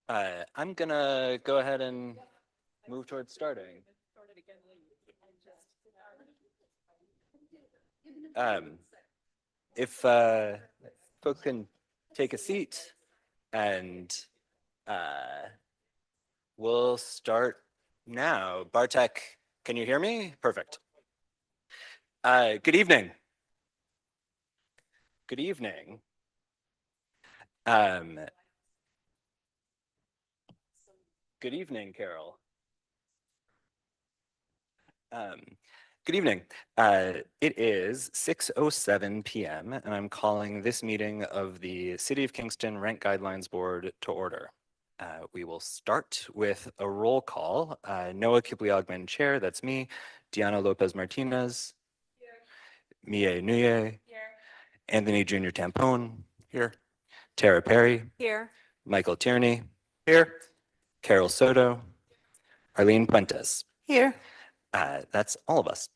I'm gonna go ahead and move towards starting. Um, if folks can take a seat and uh, we'll start now. Bartek, can you hear me? Perfect. Good evening. Good evening. Um, Good evening, Carol. Um, Good evening. It is 6:07 p.m. and I'm calling this meeting of the City of Kingston Rent Guidelines Board to order. We will start with a roll call. Noah Kipliogman, Chair, that's me. Diana Lopez Martinez. Here. Mie Nuye. Here. Anthony Jr. Tampone. Here. Tara Perry. Here. Michael Tierney. Here. Carol Soto. Arlene Puentes. Here. That's all of us.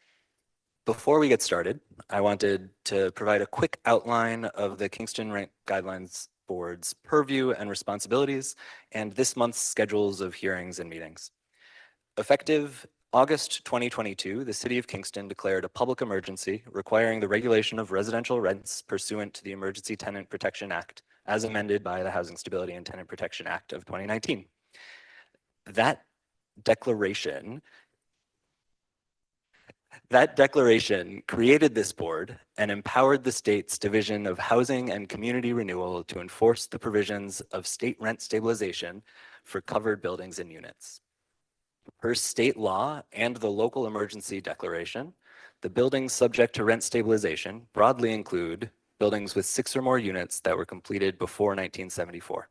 Before we get started, I wanted to provide a quick outline of the Kingston Rent Guidelines Board's purview and responsibilities and this month's schedules of hearings and meetings. Effective August 2022, the City of Kingston declared a public emergency requiring the regulation of residential rents pursuant to the Emergency Tenant Protection Act as amended by the Housing Stability and Tenant Protection Act of 2019. That declaration created this board and empowered the state's Division of Housing and Community Renewal to enforce the provisions of state rent stabilization for covered buildings and units. Per state law and the local emergency declaration, the buildings subject to rent stabilization broadly include buildings with 6 or more units that were completed before 1974.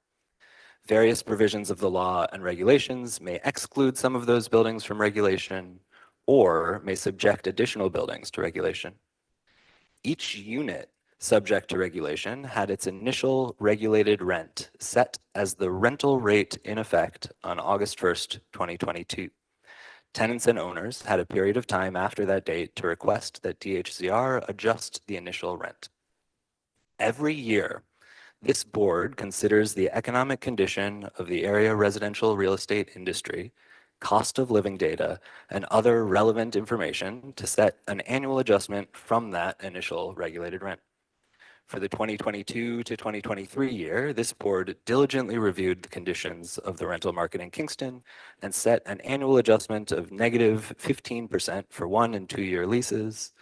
Various provisions of the law and regulations may exclude some of those buildings from regulation or may subject additional buildings to regulation. Each unit subject to regulation had its initial regulated rent set as the rental rate in effect on August 1st, 2022. Tenants and owners had a period of time after that date to request that DHCR adjust the initial rent. Every year, this board considers the economic condition of the area residential real estate industry, cost of living data, and other relevant information to set an annual adjustment from that initial regulated rent. For the 2022 to 2023 year, this board diligently reviewed the conditions of the rental market in Kingston and set an annual adjustment of negative 15% for 1 and 2 year leases.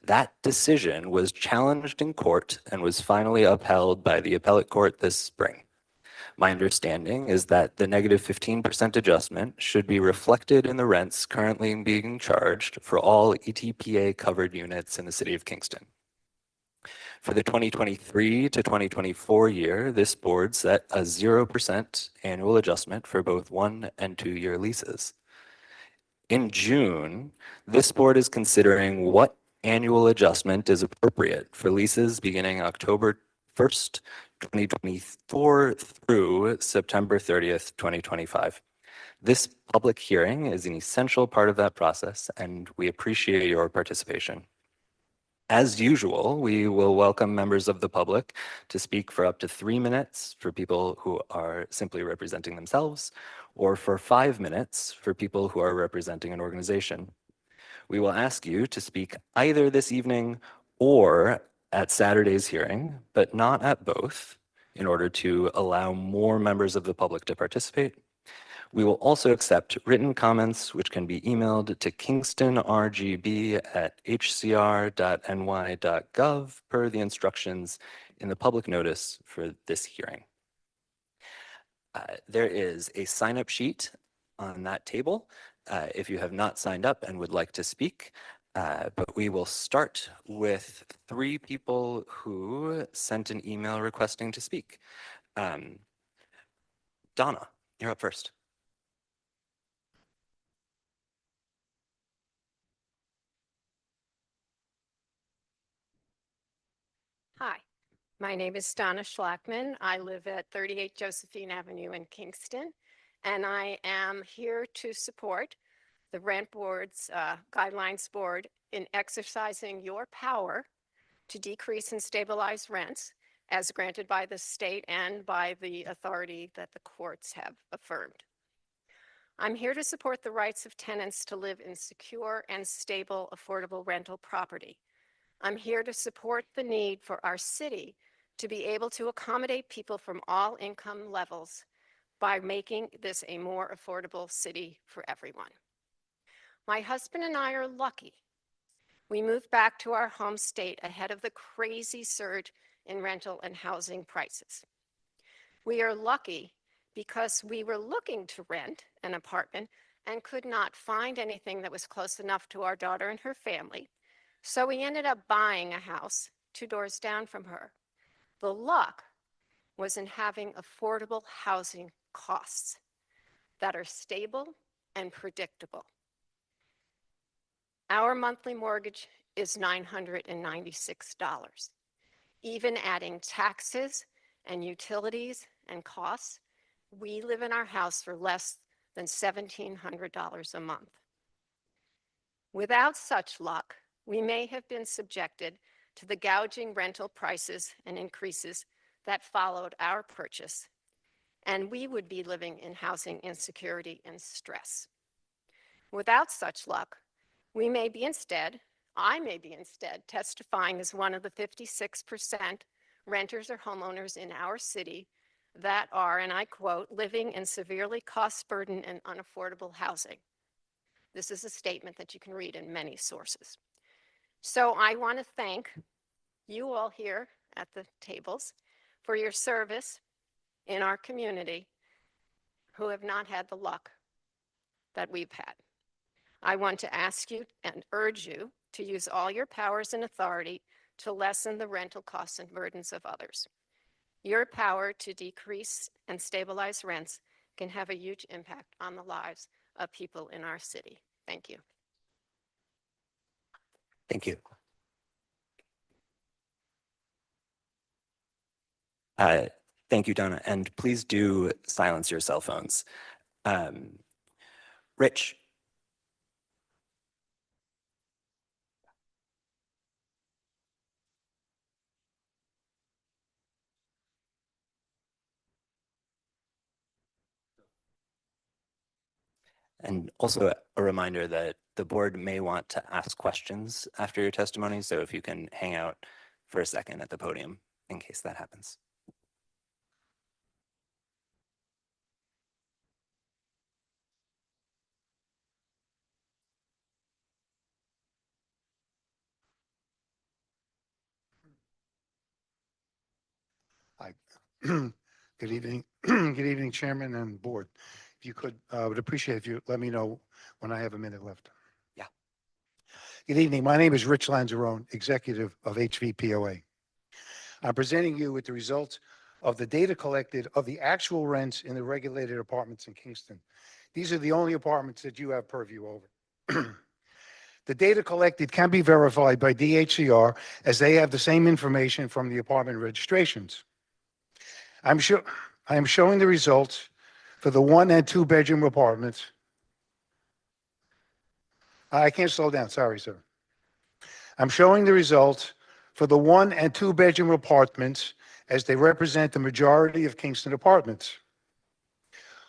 That decision was challenged in court and was finally upheld by the appellate court this spring. My understanding is that the negative 15% adjustment should be reflected in the rents currently being charged for all ETPA covered units in the city of Kingston. For the 2023 to 2024 year, this board set a 0% annual adjustment for both 1 and 2 year leases. In June, this board is considering what annual adjustment is appropriate for leases beginning October 1st, 2024 through September 30th, 2025. This public hearing is an essential part of that process, and we appreciate your participation. As usual, we will welcome members of the public to speak for up to 3 minutes for people who are simply representing themselves, or for 5 minutes for people who are representing an organization. We will ask you to speak either this evening or at Saturday's hearing, but not at both, in order to allow more members of the public to participate. We will also accept written comments, which can be emailed to kingstonrgb@hcr.ny.gov per the instructions in the public notice for this hearing. There is a sign-up sheet on that table if you have not signed up and would like to speak. But we will start with 3 people who sent an email requesting to speak. Donna, you're up first. Hi, my name is Donna Schlackman. I live at 38 Josephine Avenue in Kingston, and I am here to support the Rent Board's Guidelines Board in exercising your power to decrease and stabilize rents as granted by the state and by the authority that the courts have affirmed. I'm here to support the rights of tenants to live in secure and stable, affordable rental property. I'm here to support the need for our city to be able to accommodate people from all income levels by making this a more affordable city for everyone. My husband and I are lucky. We moved back to our home state ahead of the crazy surge in rental and housing prices. We are lucky because we were looking to rent an apartment and could not find anything that was close enough to our daughter and her family. So we ended up buying a house 2 doors down from her. The luck was in having affordable housing costs that are stable and predictable. Our monthly mortgage is $996. Even adding taxes and utilities and costs, we live in our house for less than $1,700 a month. Without such luck, we may have been subjected to the gouging rental prices and increases that followed our purchase, and we would be living in housing insecurity and stress. Without such luck, I may be instead testifying as one of the 56% renters or homeowners in our city that are, and I quote, living in severely cost-burdened and unaffordable housing. This is a statement that you can read in many sources. So I want to thank you all here at the tables for your service in our community who have not had the luck that we've had. I want to ask you and urge you to use all your powers and authority to lessen the rental costs and burdens of others. Your power to decrease and stabilize rents can have a huge impact on the lives of people in our city. Thank you. Thank you. Thank you, Donna, and please do silence your cell phones. Rich. And also a reminder that the board may want to ask questions after your testimony, so if you can hang out for a second at the podium in case that happens. Hi. Good evening. Good evening, Chairman and Board. If you could, I would appreciate if you let me know when I have a minute left. Yeah. Good evening. My name is Rich Lanzarone, Executive of HVPOA. I'm presenting you with the results of the data collected of the actual rents in the regulated apartments in Kingston. These are the only apartments that you have purview over. The data collected can be verified by DHCR as they have the same information from the apartment registrations. I am showing the results for the 1 and 2 bedroom apartments. I can't slow down. Sorry, sir. I'm showing the results for the 1 and 2 bedroom apartments as they represent the majority of Kingston apartments.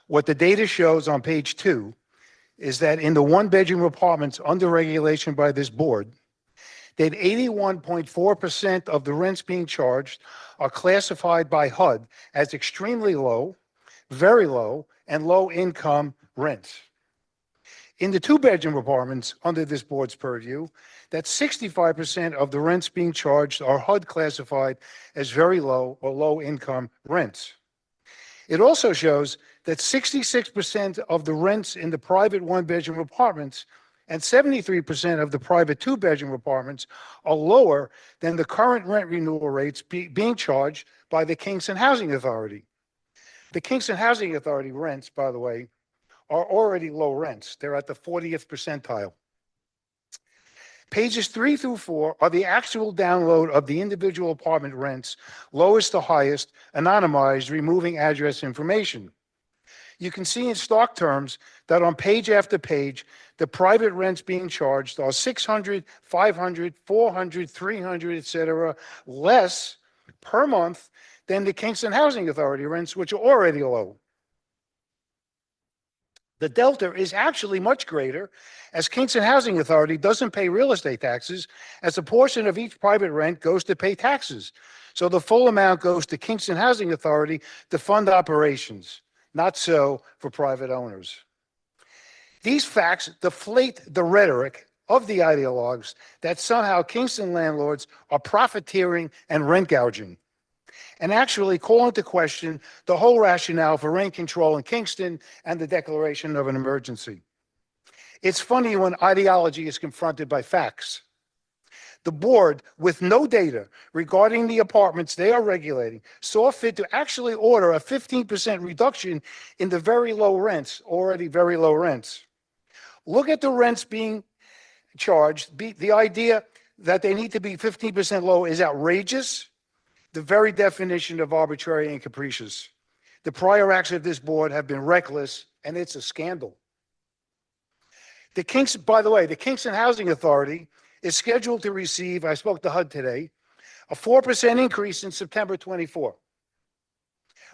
What the data shows on page 2 is that in the 1 bedroom apartments under regulation by this board, that 81.4% of the rents being charged are classified by HUD as extremely low, very low, and low income rents. In the 2 bedroom apartments under this board's purview, that 65% of the rents being charged are HUD classified as very low or low income rents. It also shows that 66% of the rents in the private 1 bedroom apartments and 73% of the private 2 bedroom apartments are lower than the current rent renewal rates being charged by the Kingston Housing Authority. The Kingston Housing Authority rents, by the way, are already low rents. They're at the 40th percentile. Pages 3 through 4 are the actual download of the individual apartment rents, lowest to highest, anonymized, removing address information. You can see in stark terms that on page after page, the private rents being charged are $600, $500, $400, $300, etc., less per month than the Kingston Housing Authority rents, which are already low. The delta is actually much greater, as Kingston Housing Authority doesn't pay real estate taxes, as a portion of each private rent goes to pay taxes. So the full amount goes to Kingston Housing Authority to fund operations, not so for private owners. These facts deflate the rhetoric of the ideologues that somehow Kingston landlords are profiteering and rent gouging, and actually call into question the whole rationale for rent control in Kingston and the declaration of an emergency. It's funny when ideology is confronted by facts. The board, with no data regarding the apartments they are regulating, saw fit to actually order a 15% reduction in the very low rents, already very low rents. Look at the rents being charged. The idea that they need to be 15% low is outrageous. The very definition of arbitrary and capricious. The prior acts of this board have been reckless, and it's a scandal. By the way, the Kingston Housing Authority is scheduled to receive, I spoke to HUD today, a 4% increase in September 24.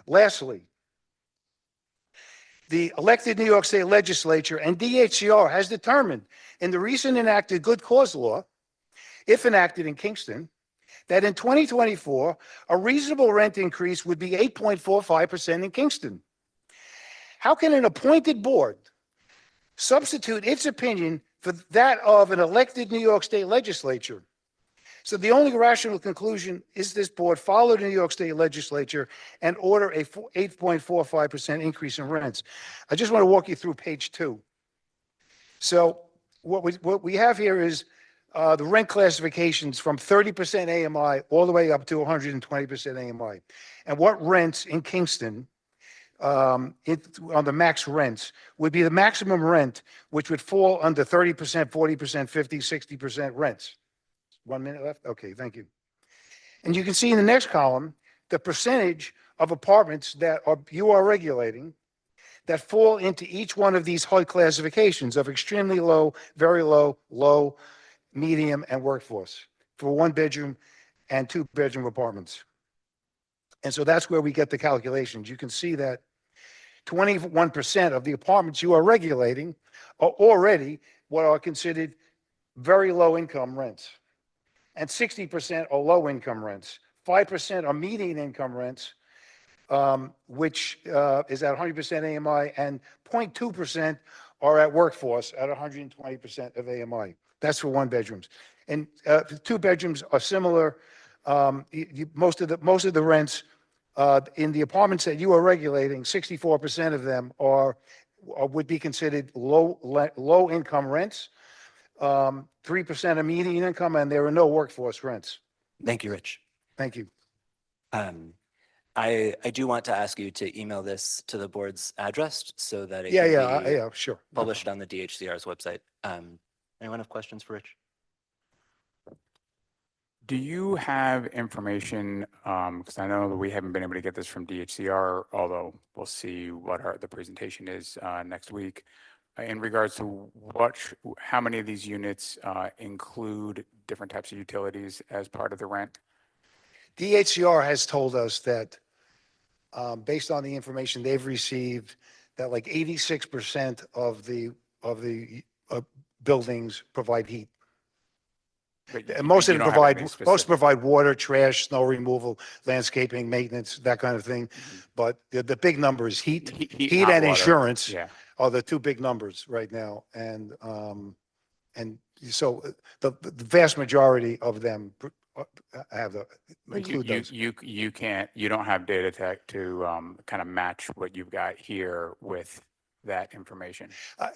Lastly, the elected New York State Legislature and DHCR has determined in the recent enacted good cause law, if enacted in Kingston, that in 2024, a reasonable rent increase would be 8.45% in Kingston. How can an appointed board substitute its opinion for that of an elected New York State Legislature? So the only rational conclusion is this board follow the New York State Legislature and order a 8.45% increase in rents. I just want to walk you through page 2. So what we have here is the rent classifications from 30% AMI all the way up to 120% AMI. And what rents in Kingston on the max rents would be the maximum rent, which would fall under 30%, 40%, 50, 60% rents. 1 minute left? Okay, thank you. And you can see in the next column, the percentage of apartments that you are regulating that fall into each one of these HUD classifications of extremely low, very low, low, medium, and workforce for 1-bedroom and 2-bedroom apartments. And so that's where we get the calculations. You can see that 21% of the apartments you are regulating are already what are considered very low income rents. And 60% are low income rents. 5% are median income rents, which is at 100% AMI, and 0.2% are at workforce at 120% of AMI. That's for 1-bedrooms. And 2-bedrooms are similar. Most of the rents in the apartments that you are regulating, 64% of them would be considered low income rents. 3% of median income, and there are no workforce rents. Thank you, Rich. Thank you. I do want to ask you to email this to the board's address so that it can be Yeah, sure. published on the DHCR's website. Anyone have questions for Rich? Do you have information, because I know that we haven't been able to get this from DHCR, although we'll see what the presentation is next week, in regards to how many of these units include different types of utilities as part of the rent? DHCR has told us that based on the information they've received, that like 86% of the buildings provide heat. And most of them provide water, trash, snow removal, landscaping, maintenance, that kind of thing. Mm-hmm. But the big number is heat and water. Insurance are the two big numbers right now. And so the vast majority of them include those. You don't have data to kind of match what you've got here with that information?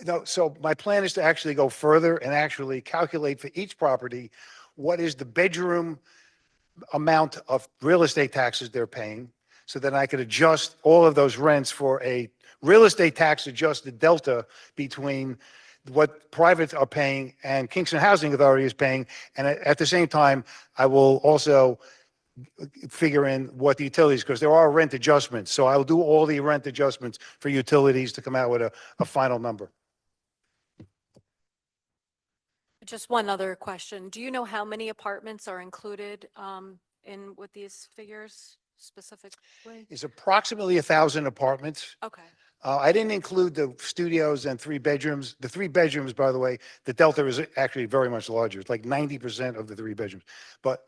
No, so my plan is to actually go further and actually calculate for each property what is the bedroom amount of real estate taxes they're paying, so that I could adjust all of those rents for a real estate tax adjusted delta between what privates are paying and Kingston Housing Authority is paying. And at the same time, I will also figure in what the utilities, because there are rent adjustments. So I'll do all the rent adjustments for utilities to come out with a final number. Just one other question. Do you know how many apartments are included in with these figures specifically? It's approximately 1,000 apartments. Okay. I didn't include the studios and 3 bedrooms. The 3 bedrooms, by the way, the delta is actually very much larger. It's like 90% of the 3 bedrooms. But,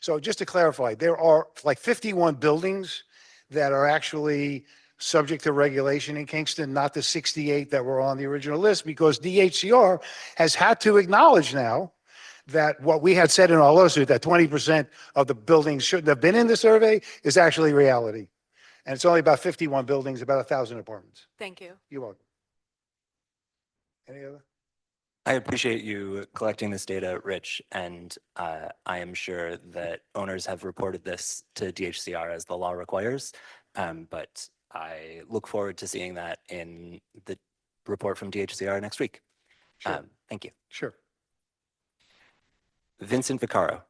so just to clarify, there are like 51 buildings that are actually subject to regulation in Kingston, not the 68 that were on the original list, because DHCR has had to acknowledge now that what we had said in our lawsuit, that 20% of the buildings shouldn't have been in the survey, is actually reality. And it's only about 51 buildings, about 1,000 apartments. Thank you. You're welcome. Any other? I appreciate you collecting this data, Rich, and I am sure that owners have reported this to DHCR as the law requires, but I look forward to seeing that in the report from DHCR next week. Sure. Thank you. Sure. Vincent Vicaro.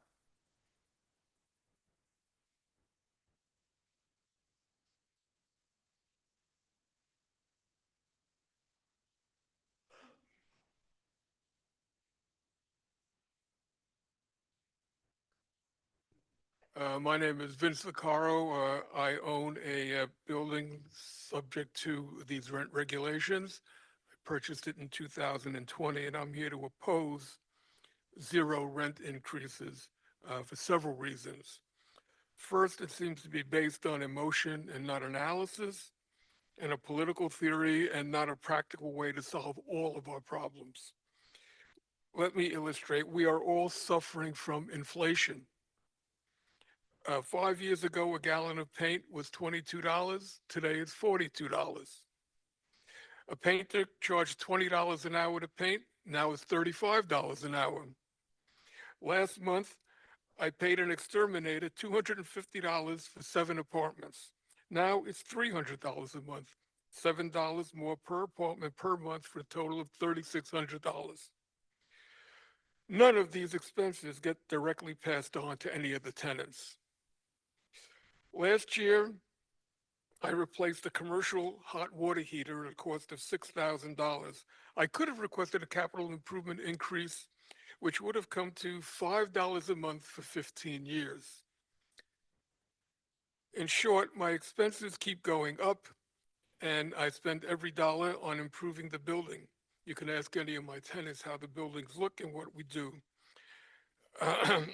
My name is Vince Vicaro. I own a building subject to these rent regulations. I purchased it in 2020, and I'm here to oppose zero rent increases for several reasons. First, it seems to be based on emotion and not analysis, and a political theory and not a practical way to solve all of our problems. Let me illustrate. We are all suffering from inflation. 5 years ago, a gallon of paint was $22. Today it's $42. A painter charged $20 an hour to paint. Now it's $35 an hour. Last month, I paid an exterminator $250 for 7 apartments. Now it's $300 a month, $7 more per apartment per month for a total of $3,600. None of these expenses get directly passed on to any of the tenants. Last year, I replaced a commercial hot water heater at a cost of $6,000. I could have requested a capital improvement increase, which would have come to $5 a month for 15 years. In short, my expenses keep going up, and I spend every dollar on improving the building. You can ask any of my tenants how the buildings look and what we do.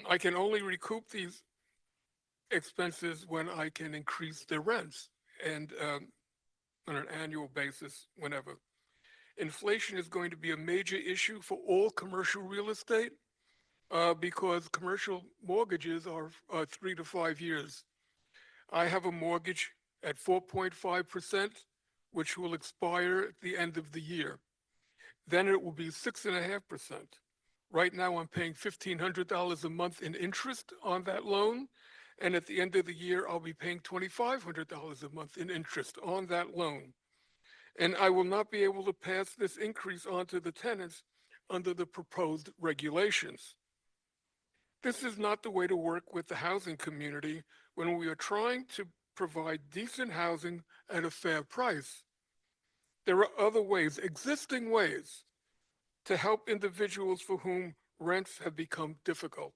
I can only recoup these expenses when I can increase their rents and on an annual basis whenever. Inflation is going to be a major issue for all commercial real estate because commercial mortgages are 3 to 5 years. I have a mortgage at 4.5%, which will expire at the end of the year. Then it will be 6.5%. Right now I'm paying $1,500 a month in interest on that loan. And at the end of the year, I'll be paying $2,500 a month in interest on that loan. And I will not be able to pass this increase on to the tenants under the proposed regulations. This is not the way to work with the housing community when we are trying to provide decent housing at a fair price. There are other ways, existing ways, to help individuals for whom rents have become difficult.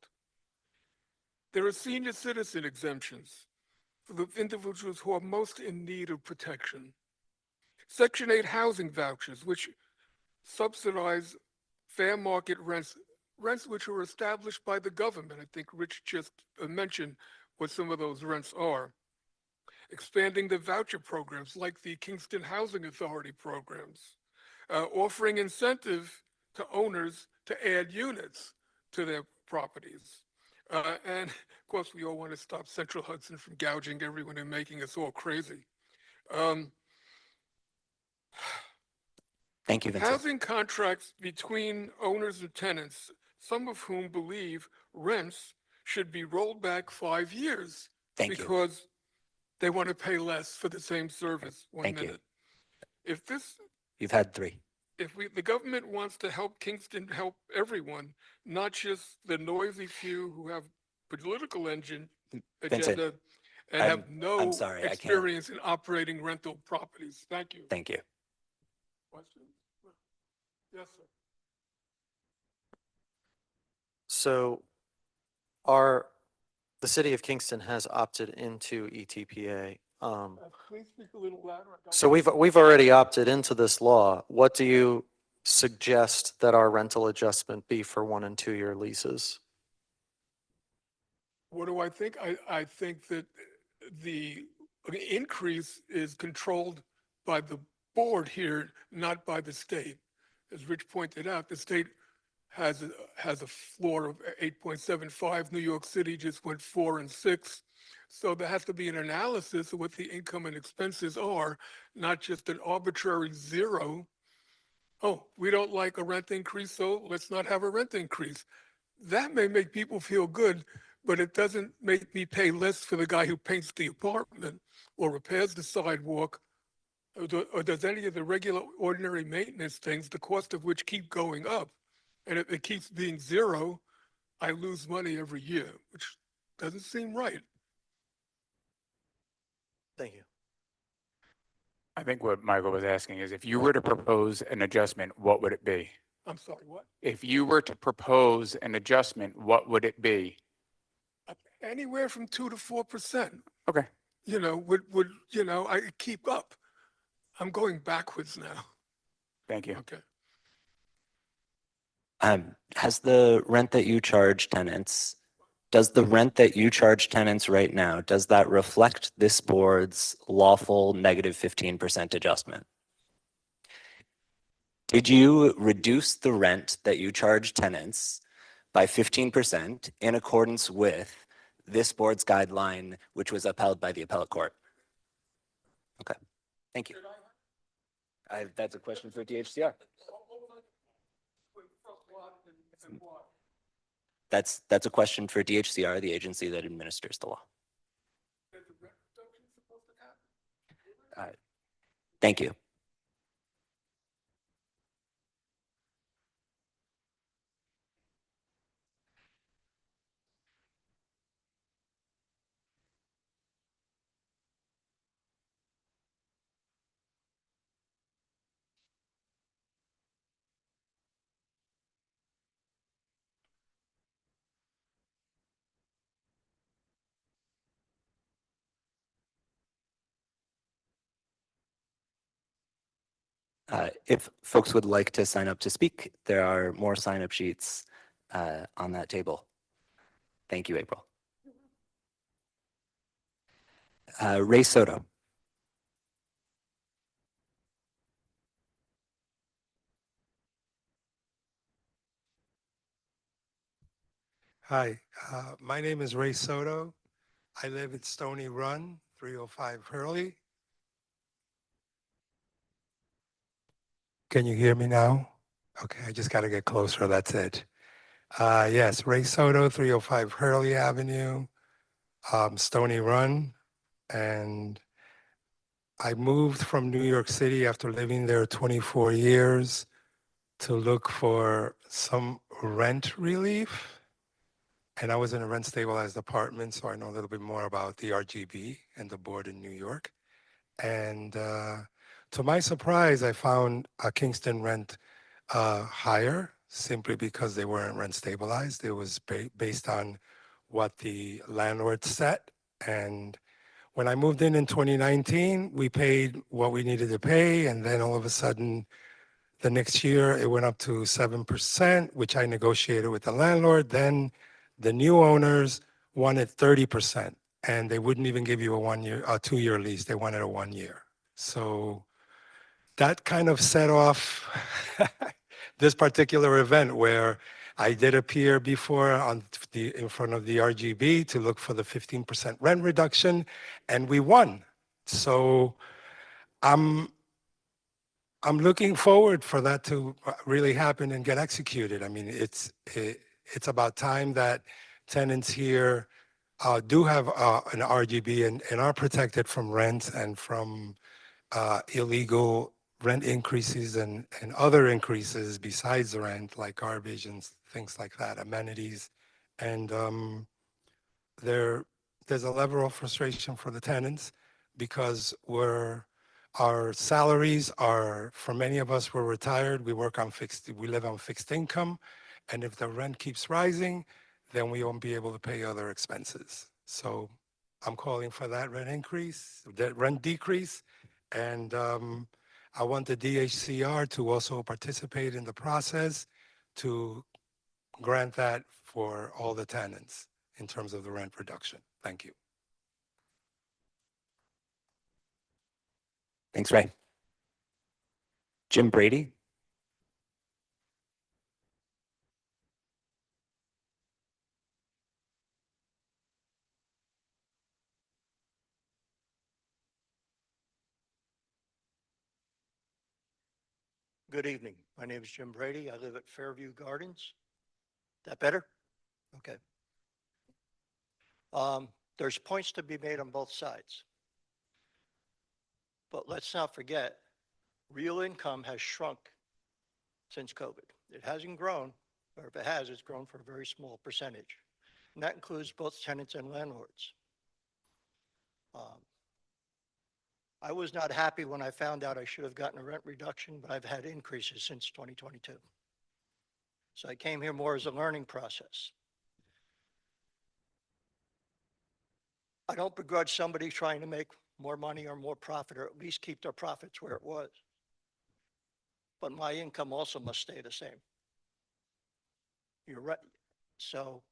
There are senior citizen exemptions for the individuals who are most in need of protection. Section 8 housing vouchers, which subsidize fair market rents, rents which are established by the government. I think Rich just mentioned what some of those rents are. Expanding the voucher programs like the Kingston Housing Authority programs. Offering incentive to owners to add units to their properties. And of course, we all want to stop Central Hudson from gouging everyone and making us all crazy. Thank you, Vincent. Housing contracts between owners and tenants, some of whom believe rents should be rolled back 5 years Thank you. because they want to pay less for the same service. Thank you. If this, You've had 3. if the government wants to help Kingston help everyone, not just the noisy few who have political agenda Vincent, and I'm- have no I'm sorry, I can't. experience in operating rental properties. Thank you. Thank you. Questions? Yes, sir. So our The city of Kingston has opted into ETPA. Please speak a little louder. I don't- So we've already opted into this law. What do you suggest that our rental adjustment be for 1 and 2 year leases? What do I think? I think that the increase is controlled by the board here, not by the state. As Rich pointed out, the state has a floor of 8.75. New York City just went 4 and 6. So there has to be an analysis of what the income and expenses are, not just an arbitrary zero. Oh, we don't like a rent increase, so let's not have a rent increase. That may make people feel good, but it doesn't make me pay less for the guy who paints the apartment or repairs the sidewalk or does any of the regular ordinary maintenance things, the cost of which keep going up. And if it keeps being zero, I lose money every year, which doesn't seem right. Thank you. I think what Michael was asking is if you were to propose an adjustment, what would it be? I'm sorry, what? If you were to propose an adjustment, what would it be? Anywhere from 2 to 4%, Okay. I keep up. I'm going backwards now. Thank you. Okay. Has the rent that you charge tenants, does the rent that you charge tenants right now, does that reflect this board's lawful negative 15% adjustment? Did you reduce the rent that you charge tenants by 15% in accordance with this board's guideline, which was upheld by the appellate court? Okay, thank you. That's a question for DHCR. That's a question for DHCR, the agency that administers the law. Thank you. If folks would like to sign up to speak, there are more sign-up sheets on that table. Thank you, April. Ray Soto. Hi, my name is Ray Soto. I live at Stony Run, 305 Hurley. Can you hear me now? Okay, I just got to get closer, that's it. Yes, Ray Soto, 305 Hurley Avenue, Stony Run. And I moved from New York City after living there 24 years to look for some rent relief. And I was in a rent stabilized apartment, so I know a little bit more about the RGB and the board in New York. And to my surprise, I found a Kingston rent higher simply because they weren't rent stabilized. It was based on what the landlord set. And when I moved in 2019, we paid what we needed to pay. And then all of a sudden, the next year, it went up to 7%, which I negotiated with the landlord. Then the new owners wanted 30%, and they wouldn't even give you a 2-year lease. They wanted a 1 year. So that kind of set off this particular event where I did appear before in front of the RGB to look for the 15% rent reduction, and we won. So I'm looking forward for that to really happen and get executed. I mean, it's about time that tenants here do have an RGB and are protected from rent and from illegal rent increases and other increases besides rent, like garbage and things like that, amenities. And there's a level of frustration for the tenants because our salaries are, for many of us, we're retired, we live on fixed income. And if the rent keeps rising, then we won't be able to pay other expenses. So I'm calling for that rent decrease. And I want the DHCR to also participate in the process to grant that for all the tenants in terms of the rent reduction. Thank you. Thanks, Ray. Jim Brady? Good evening. My name is Jim Brady. I live at Fairview Gardens. That better? Okay. There's points to be made on both sides. But let's not forget, real income has shrunk since COVID. It hasn't grown, or if it has, it's grown for a very small percentage. And that includes both tenants and landlords. I was not happy when I found out I should have gotten a rent reduction, but I've had increases since 2022. So I came here more as a learning process. I don't begrudge somebody trying to make more money or more profit, or at least keep their profits where it was. But my income also must stay the same. You're right. So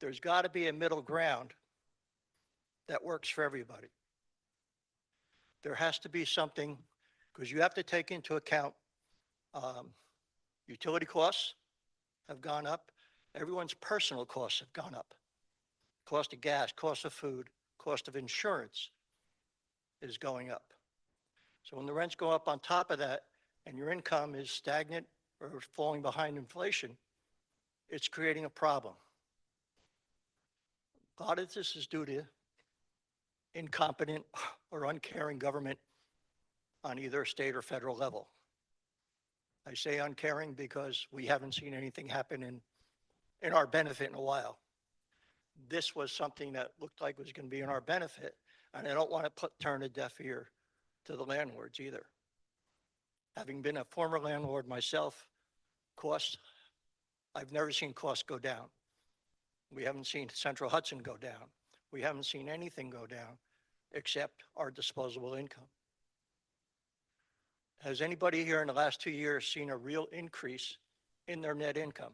there's got to be a middle ground that works for everybody. There has to be something, because you have to take into account utility costs have gone up. Everyone's personal costs have gone up. Cost of gas, cost of food, cost of insurance is going up. So when the rents go up on top of that and your income is stagnant or falling behind inflation, it's creating a problem. A lot of this is due to incompetent or uncaring government on either state or federal level. I say uncaring because we haven't seen anything happen in our benefit in a while. This was something that looked like was going to be in our benefit, and I don't want to turn a deaf ear to the landlords either. Having been a former landlord myself, costs, I've never seen costs go down. We haven't seen Central Hudson go down. We haven't seen anything go down except our disposable income. Has anybody here in the last 2 years seen a real increase in their net income?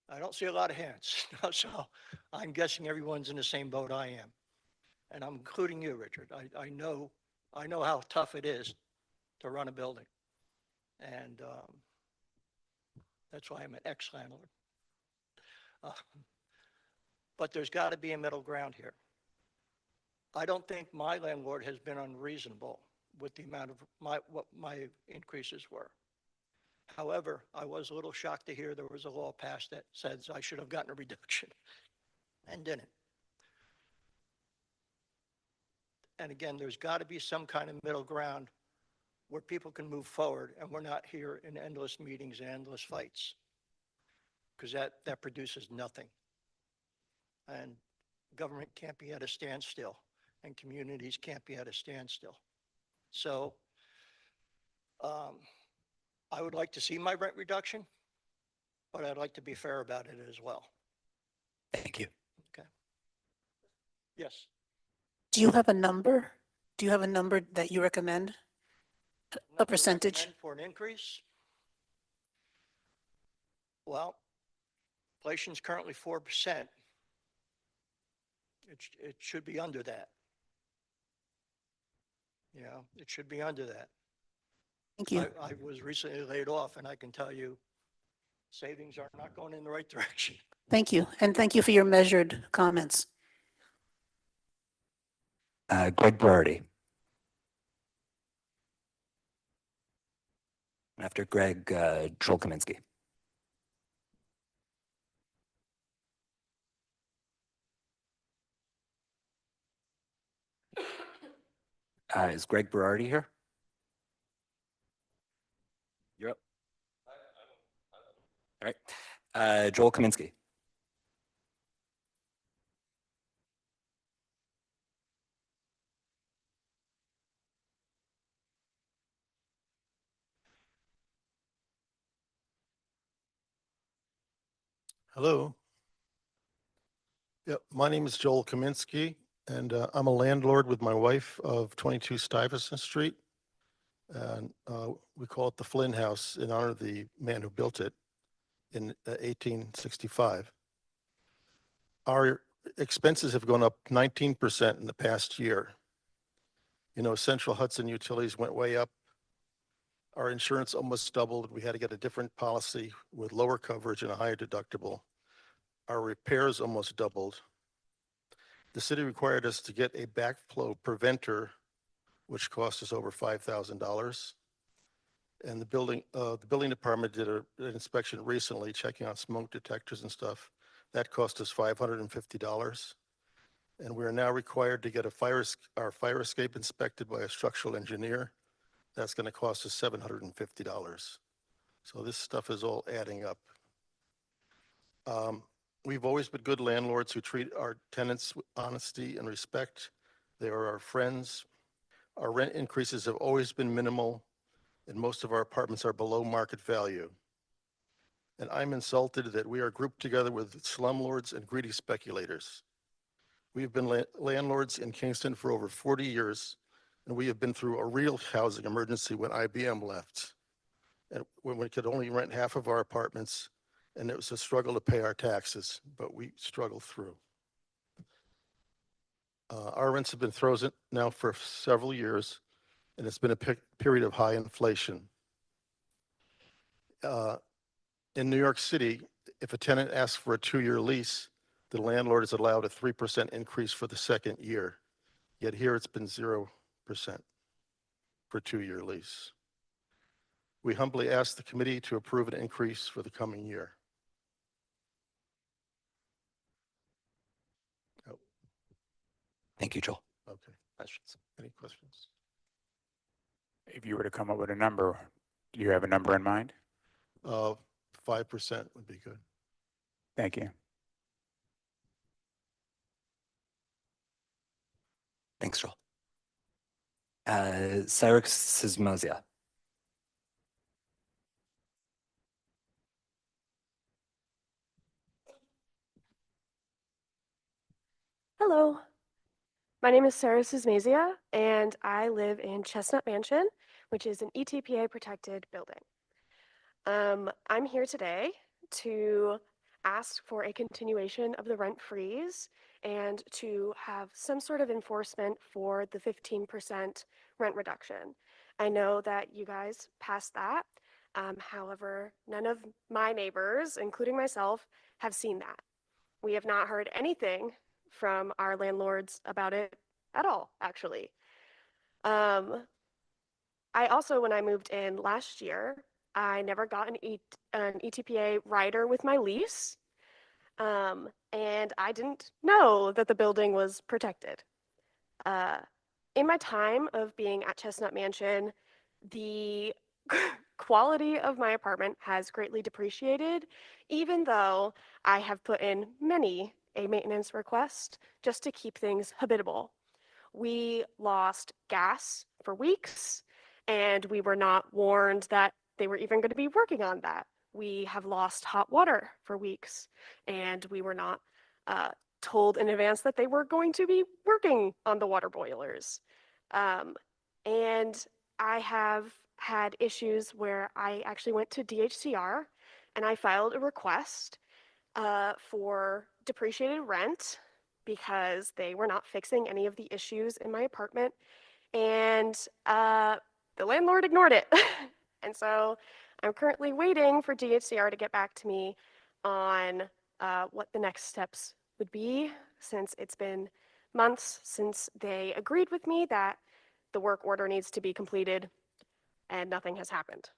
I don't see a lot of hands, so I'm guessing everyone's in the same boat I am. And I'm including you, Richard. I know how tough it is to run a building. And that's why I'm an ex-landlord. But there's got to be a middle ground here. I don't think my landlord has been unreasonable with the amount of what my increases were. However, I was a little shocked to hear there was a law passed that says I should have gotten a reduction and didn't. And again, there's got to be some kind of middle ground where people can move forward and we're not here in endless meetings and endless fights, because that produces nothing. And government can't be at a standstill and communities can't be at a standstill. So I would like to see my rent reduction, but I'd like to be fair about it as well. Thank you. Okay. Yes. Do you have a number? Do you have a number that you recommend? A percentage? Recommend for an increase? Well, inflation's currently 4%. It should be under that. You know, it should be under that. Thank you. I was recently laid off, and I can tell you savings are not going in the right direction. Thank you. And thank you for your measured comments. Greg Berardi. After Greg, Joel Kaminsky. Is Greg Berardi here? You're up. All right. Joel Kaminsky. Hello. Yeah, my name is Joel Kaminsky, and I'm a landlord with my wife of 22 Stuyvesant Street. And we call it the Flynn House in honor of the man who built it in 1865. Our expenses have gone up 19% in the past year. You know, Central Hudson Utilities went way up. Our insurance almost doubled. We had to get a different policy with lower coverage and a higher deductible. Our repairs almost doubled. The city required us to get a backflow preventer, which cost us over $5,000. And the building department did an inspection recently, checking on smoke detectors and stuff. That cost us $550. And we are now required to get our fire escape inspected by a structural engineer. That's going to cost us $750. So this stuff is all adding up. We've always been good landlords who treat our tenants with honesty and respect. They are our friends. Our rent increases have always been minimal, and most of our apartments are below market value. And I'm insulted that we are grouped together with slumlords and greedy speculators. We've been landlords in Kingston for over 40 years, and we have been through a real housing emergency when IBM left, and when we could only rent half of our apartments, and it was a struggle to pay our taxes, but we struggled through. Our rents have been frozen now for several years, and it's been a period of high inflation. In New York City, if a tenant asks for a 2-year lease, the landlord is allowed a 3% increase for the second year. Yet here it's been 0% for a 2-year lease. We humbly ask the committee to approve an increase for the coming year. Oh, Thank you, Joel. okay. Questions? Any questions? If you were to come up with a number, do you have a number in mind? 5% would be good. Thank you. Thanks, Joel. Cyrix Sismozia. Hello, my name is Sarah Sismazia, and I live in Chestnut Mansion, which is an ETPA protected building. I'm here today to ask for a continuation of the rent freeze and to have some sort of enforcement for the 15% rent reduction. I know that you guys passed that. However, none of my neighbors, including myself, have seen that. We have not heard anything from our landlords about it at all, actually. I also, when I moved in last year, I never got an ETPA rider with my lease, and I didn't know that the building was protected. In my time of being at Chestnut Mansion, the quality of my apartment has greatly depreciated, even though I have put in many a maintenance request just to keep things habitable. We lost gas for weeks, and we were not warned that they were even going to be working on that. We have lost hot water for weeks, and we were not told in advance that they were going to be working on the water boilers. And I have had issues where I actually went to DHCR and I filed a request for depreciated rent because they were not fixing any of the issues in my apartment. And the landlord ignored it. And so I'm currently waiting for DHCR to get back to me on what the next steps would be, since it's been months since they agreed with me that the work order needs to be completed and nothing has happened.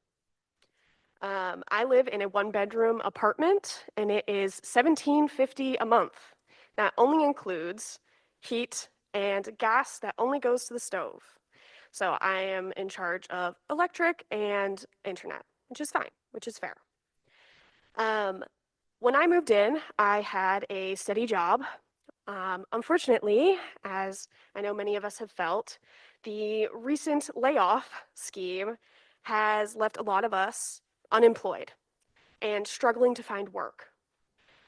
I live in a 1-bedroom apartment and it is $17.50 a month. That only includes heat and gas that only goes to the stove. So I am in charge of electric and internet, which is fine, which is fair. When I moved in, I had a steady job. Unfortunately, as I know many of us have felt, the recent layoff scheme has left a lot of us unemployed and struggling to find work.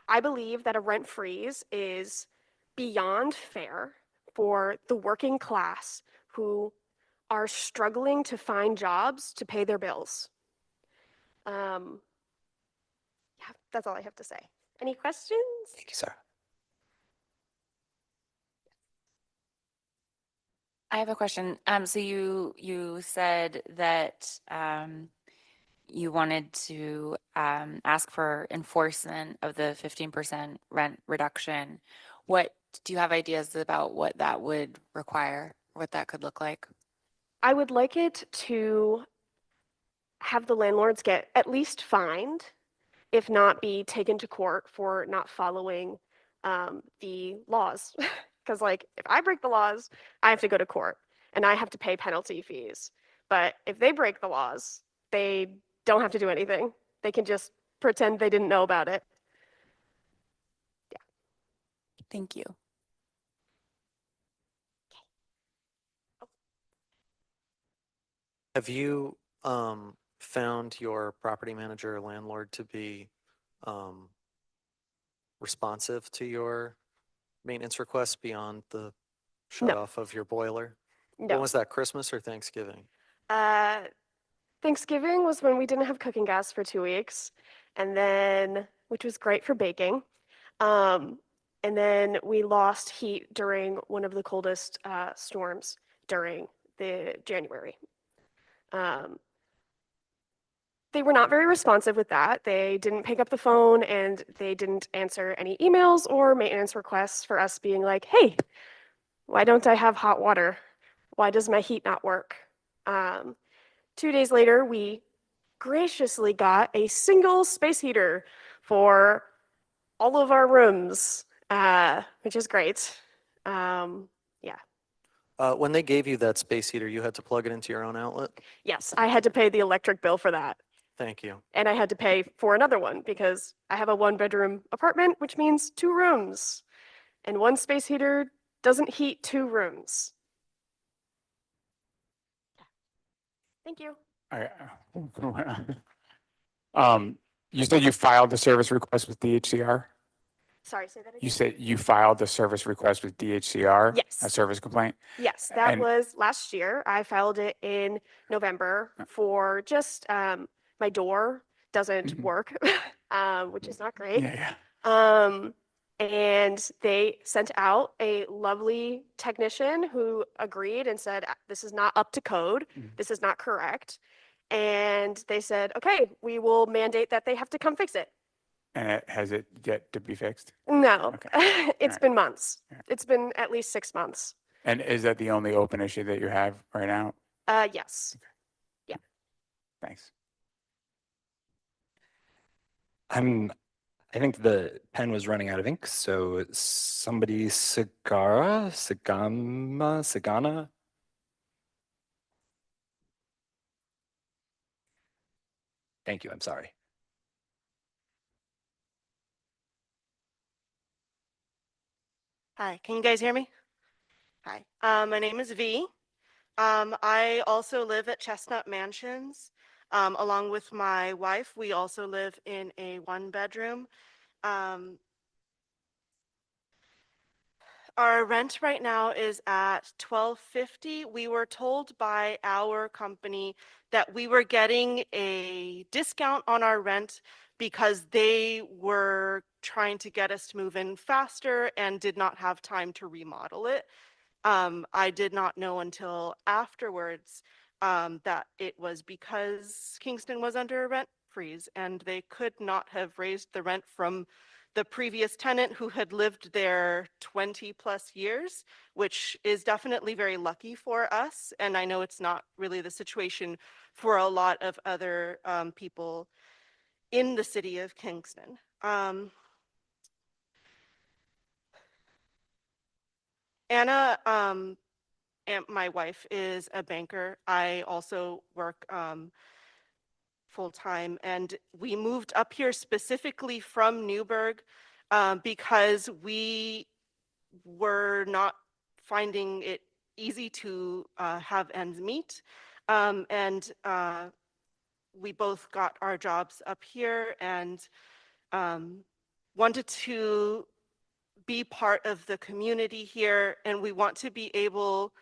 I believe that a rent freeze is beyond fair for the working class who are struggling to find jobs to pay their bills. Yeah, that's all I have to say. Any questions? Thank you, Sarah. I have a question. So you said that you wanted to ask for enforcement of the 15% rent reduction. What do you have ideas about what that would require, what that could look like? I would like it to have the landlords get at least fined, if not be taken to court for not following the laws. Because, like, if I break the laws, I have to go to court and I have to pay penalty fees. But if they break the laws, they don't have to do anything. They can just pretend they didn't know about it. Thank you. Have you found your property manager or landlord to be responsive to your maintenance requests beyond the shut No. off of your boiler? When No. was that, Christmas or Thanksgiving? Thanksgiving was when we didn't have cooking gas for 2 weeks, and then, which was great for baking. And then we lost heat during one of the coldest storms during the January. They were not very responsive with that. They didn't pick up the phone and they didn't answer any emails or maintenance requests for us being like, hey, why don't I have hot water? Why does my heat not work? 2 days later, we graciously got a single space heater for all of our rooms, which is great. Yeah. When they gave you that space heater, you had to plug it into your own outlet? Yes, I had to pay the electric bill for that. Thank you. And I had to pay for another one because I have a 1-bedroom apartment, which means 2 rooms. And one space heater doesn't heat 2 rooms. Thank you. You said you filed the service request with DHCR? Sorry, say that again. You said you filed the service request with DHCR? Yes. A service complaint? Yes, that And- was last year. I filed it in November for just my door doesn't Mhm. work, which is not great. Yeah. And they sent out a lovely technician who agreed and said, this is not up to code. Mhm. This is not correct. And they said, okay, we will mandate that they have to come fix it. And has it yet to be fixed? No, Okay. it's Alright. been months. Yeah. It's been at least 6 months. And is that the only open issue that you have right now? Yes. Thanks. I think the pen was running out of ink, so somebody, Sagana? Thank you, I'm sorry. Hi, can you guys hear me? Hi, my name is V. I also live at Chestnut Mansions. Along with my wife, we also live in a 1-bedroom. Our rent right now is at $12.50. We were told by our company that we were getting a discount on our rent because they were trying to get us to move in faster and did not have time to remodel it. I did not know until afterwards that it was because Kingston was under a rent freeze and they could not have raised the rent from the previous tenant who had lived there 20 plus years, which is definitely very lucky for us. And I know it's not really the situation for a lot of other people in the city of Kingston. Anna, and my wife is a banker. I also work full-time, and we moved up here specifically from Newburgh because we were not finding it easy to have ends meet. And we both got our jobs up here, and wanted to be part of the community here, and we want to be able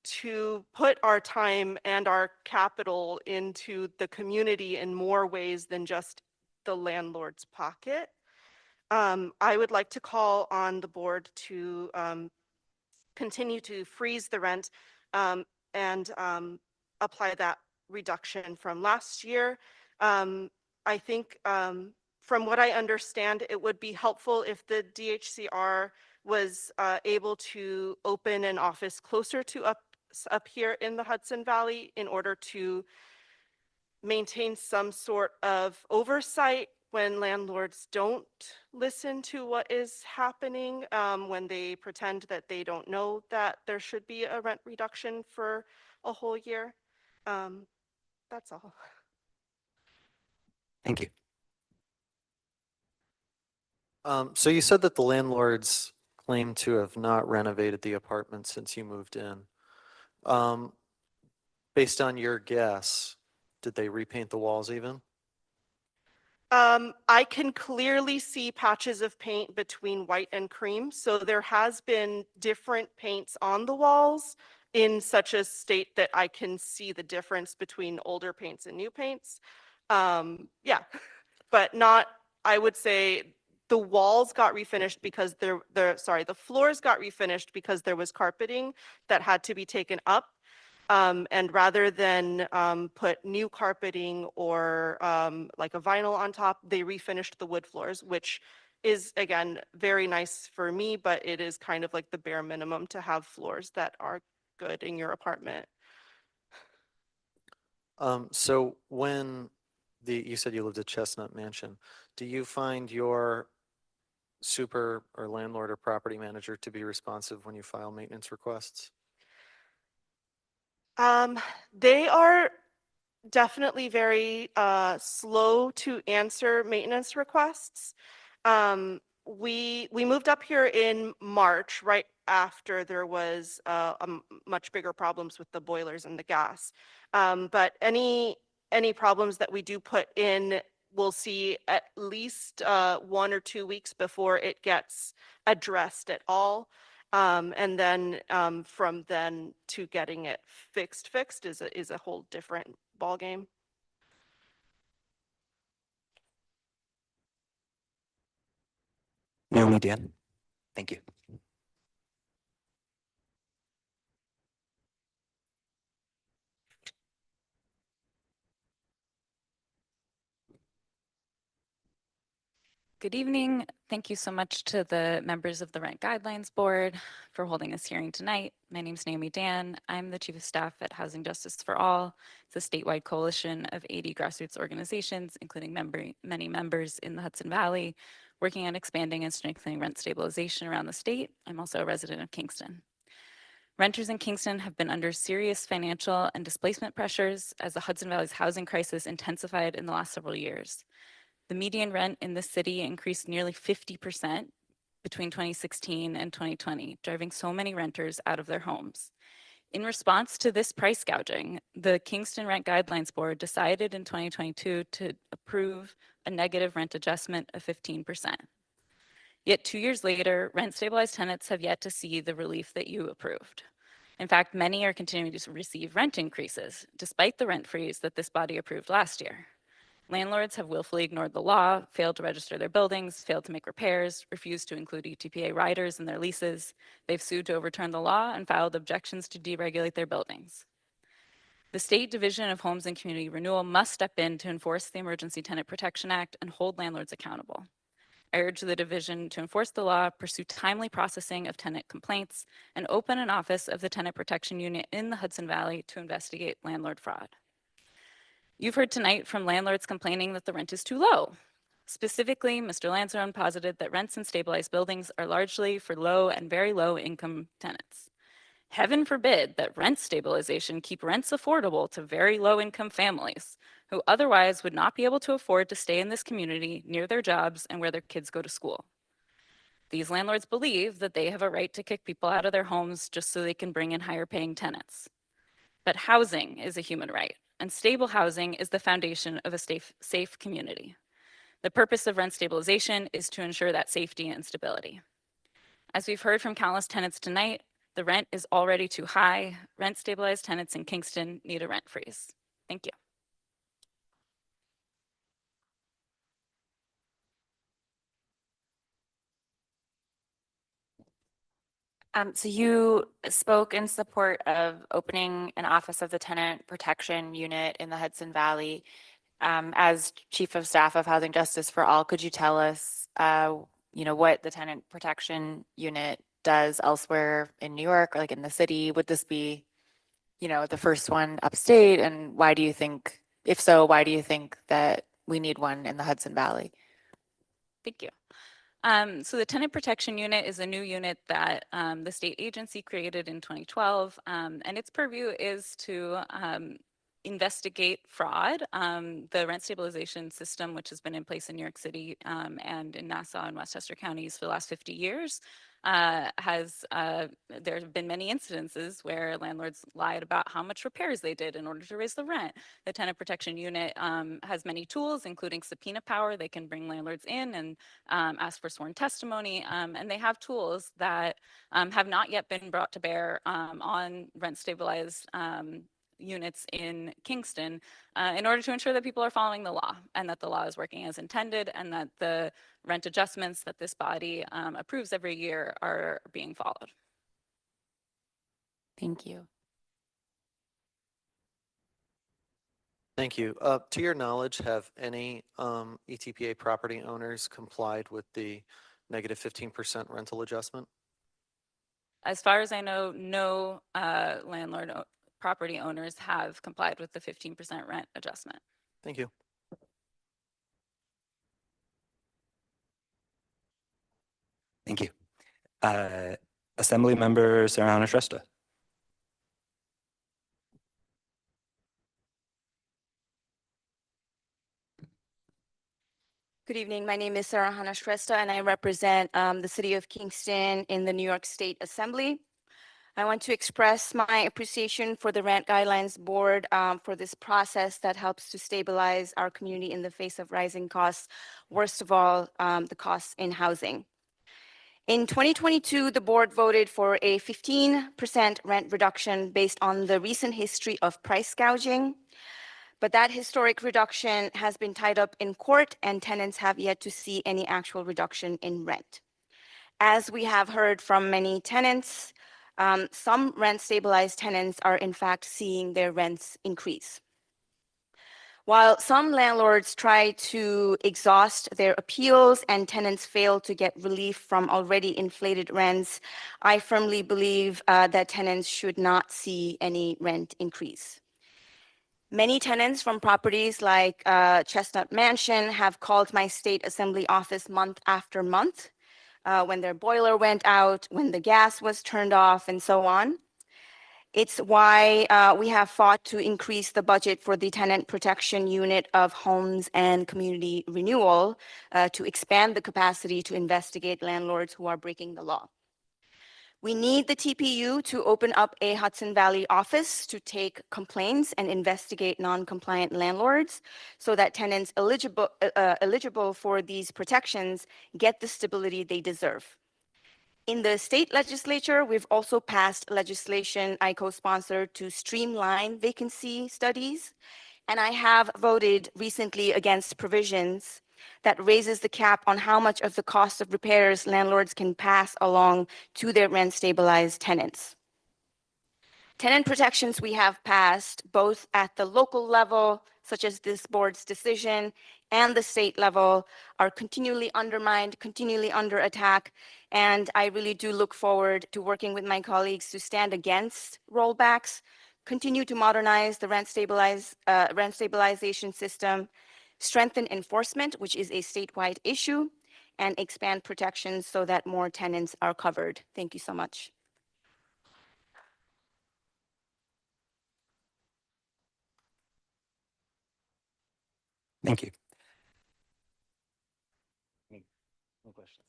to put our time and our capital into the community in more ways than just the landlord's pocket. I would like to call on the board to continue to freeze the rent and apply that reduction from last year. I think from what I understand, it would be helpful if the DHCR was able to open an office closer to up here in the Hudson Valley in order to maintain some sort of oversight when landlords don't listen to what is happening, when they pretend that they don't know that there should be a rent reduction for a whole year. That's all. Thank you. So you said that the landlords claim to have not renovated the apartment since you moved in. Based on your guess, did they repaint the walls even? I can clearly see patches of paint between white and cream. So there has been different paints on the walls in such a state that I can see the difference between older paints and new paints. Yeah, but not, I would say the walls got refinished because the floors got refinished because there was carpeting that had to be taken up. And rather than put new carpeting or like a vinyl on top, they refinished the wood floors, which is, again, very nice for me, but it is kind of like the bare minimum to have floors that are good in your apartment. So when you said you lived at Chestnut Mansion, do you find your super or landlord or property manager to be responsive when you file maintenance requests? They are definitely very slow to answer maintenance requests. We moved up here in March, right after there was much bigger problems with the boilers and the gas. But any problems that we do put in, we'll see at least 1 or 2 weeks before it gets addressed at all. And then from then to getting it fixed is a whole different ballgame. Naomi, Dan, thank you. Good evening. Thank you so much to the members of the Rent Guidelines Board for holding this hearing tonight. My name is Naomi Dan. I'm the Chief of Staff at Housing Justice for All. It's a statewide coalition of 80 grassroots organizations, including many members in the Hudson Valley, working on expanding and strengthening rent stabilization around the state. I'm also a resident of Kingston. Renters in Kingston have been under serious financial and displacement pressures as the Hudson Valley's housing crisis intensified in the last several years. The median rent in the city increased nearly 50% between 2016 and 2020, driving so many renters out of their homes. In response to this price gouging, the Kingston Rent Guidelines Board decided in 2022 to approve a negative rent adjustment of 15%. Yet 2 years later, rent-stabilized tenants have yet to see the relief that you approved. In fact, many are continuing to receive rent increases, despite the rent freeze that this body approved last year. Landlords have willfully ignored the law, failed to register their buildings, failed to make repairs, refused to include ETPA riders in their leases. They've sued to overturn the law and filed objections to deregulate their buildings. The State Division of Homes and Community Renewal must step in to enforce the Emergency Tenant Protection Act and hold landlords accountable. I urge the division to enforce the law, pursue timely processing of tenant complaints, and open an office of the Tenant Protection Unit in the Hudson Valley to investigate landlord fraud. You've heard tonight from landlords complaining that the rent is too low. Specifically, Mr. Lansdowne posited that rents in stabilized buildings are largely for low and very low income tenants. Heaven forbid that rent stabilization keep rents affordable to very low income families who otherwise would not be able to afford to stay in this community near their jobs and where their kids go to school. These landlords believe that they have a right to kick people out of their homes just so they can bring in higher paying tenants. But housing is a human right, and stable housing is the foundation of a safe community. The purpose of rent stabilization is to ensure that safety and stability. As we've heard from countless tenants tonight, the rent is already too high. Rent stabilized tenants in Kingston need a rent freeze. Thank you. So you spoke in support of opening an Office of the Tenant Protection Unit in the Hudson Valley. As Chief of Staff of Housing Justice for All, could you tell us, what the Tenant Protection Unit does elsewhere in New York or like in the city? Would this be, the first one upstate? And why do you think, if so, why do you think that we need one in the Hudson Valley? Thank you. So the Tenant Protection Unit is a new unit that the state agency created in 2012, and its purview is to investigate fraud. The rent stabilization system, which has been in place in New York City and in Nassau and Westchester counties for the last 50 years, there have been many incidences where landlords lied about how much repairs they did in order to raise the rent. The Tenant Protection Unit has many tools, including subpoena power. They can bring landlords in and ask for sworn testimony, and they have tools that have not yet been brought to bear on rent stabilized units in Kingston in order to ensure that people are following the law and that the law is working as intended and that the rent adjustments that this body approves every year are being followed. Thank you. Thank you. To your knowledge, have any ETPA property owners complied with the negative 15% rental adjustment? As far as I know, no property owners have complied with the 15% rent adjustment. Thank you. Thank you. Assembly Member Sarahana Shrestha. Good evening. My name is Sarahana Shrestha, and I represent the City of Kingston in the New York State Assembly. I want to express my appreciation for the Rent Guidelines Board for this process that helps to stabilize our community in the face of rising costs, worst of all, the costs in housing. In 2022, the board voted for a 15% rent reduction based on the recent history of price gouging. But that historic reduction has been tied up in court, and tenants have yet to see any actual reduction in rent. As we have heard from many tenants, some rent stabilized tenants are in fact seeing their rents increase. While some landlords try to exhaust their appeals and tenants fail to get relief from already inflated rents, I firmly believe that tenants should not see any rent increase. Many tenants from properties like Chestnut Mansion have called my state assembly office month after month when their boiler went out, when the gas was turned off, and so on. It's why we have fought to increase the budget for the Tenant Protection Unit of Homes and Community Renewal to expand the capacity to investigate landlords who are breaking the law. We need the TPU to open up a Hudson Valley office to take complaints and investigate non-compliant landlords so that tenants eligible for these protections get the stability they deserve. In the state legislature, we've also passed legislation I co-sponsored to streamline vacancy studies, and I have voted recently against provisions that raises the cap on how much of the cost of repairs landlords can pass along to their rent stabilized tenants. Tenant protections we have passed both at the local level, such as this board's decision, and the state level are continually undermined, continually under attack, and I really do look forward to working with my colleagues to stand against rollbacks, continue to modernize the rent stabilization system, strengthen enforcement, which is a statewide issue, and expand protections so that more tenants are covered. Thank you so much. Thank you. Any questions?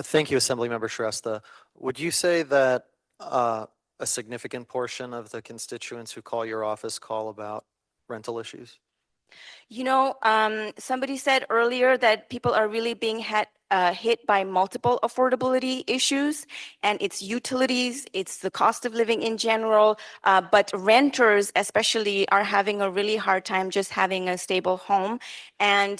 Thank you, Assemblymember Shrestha. Would you say that a significant portion of the constituents who call your office call about rental issues? Somebody said earlier that people are really being hit by multiple affordability issues, and it's utilities, it's the cost of living in general, but renters especially are having a really hard time just having a stable home. And,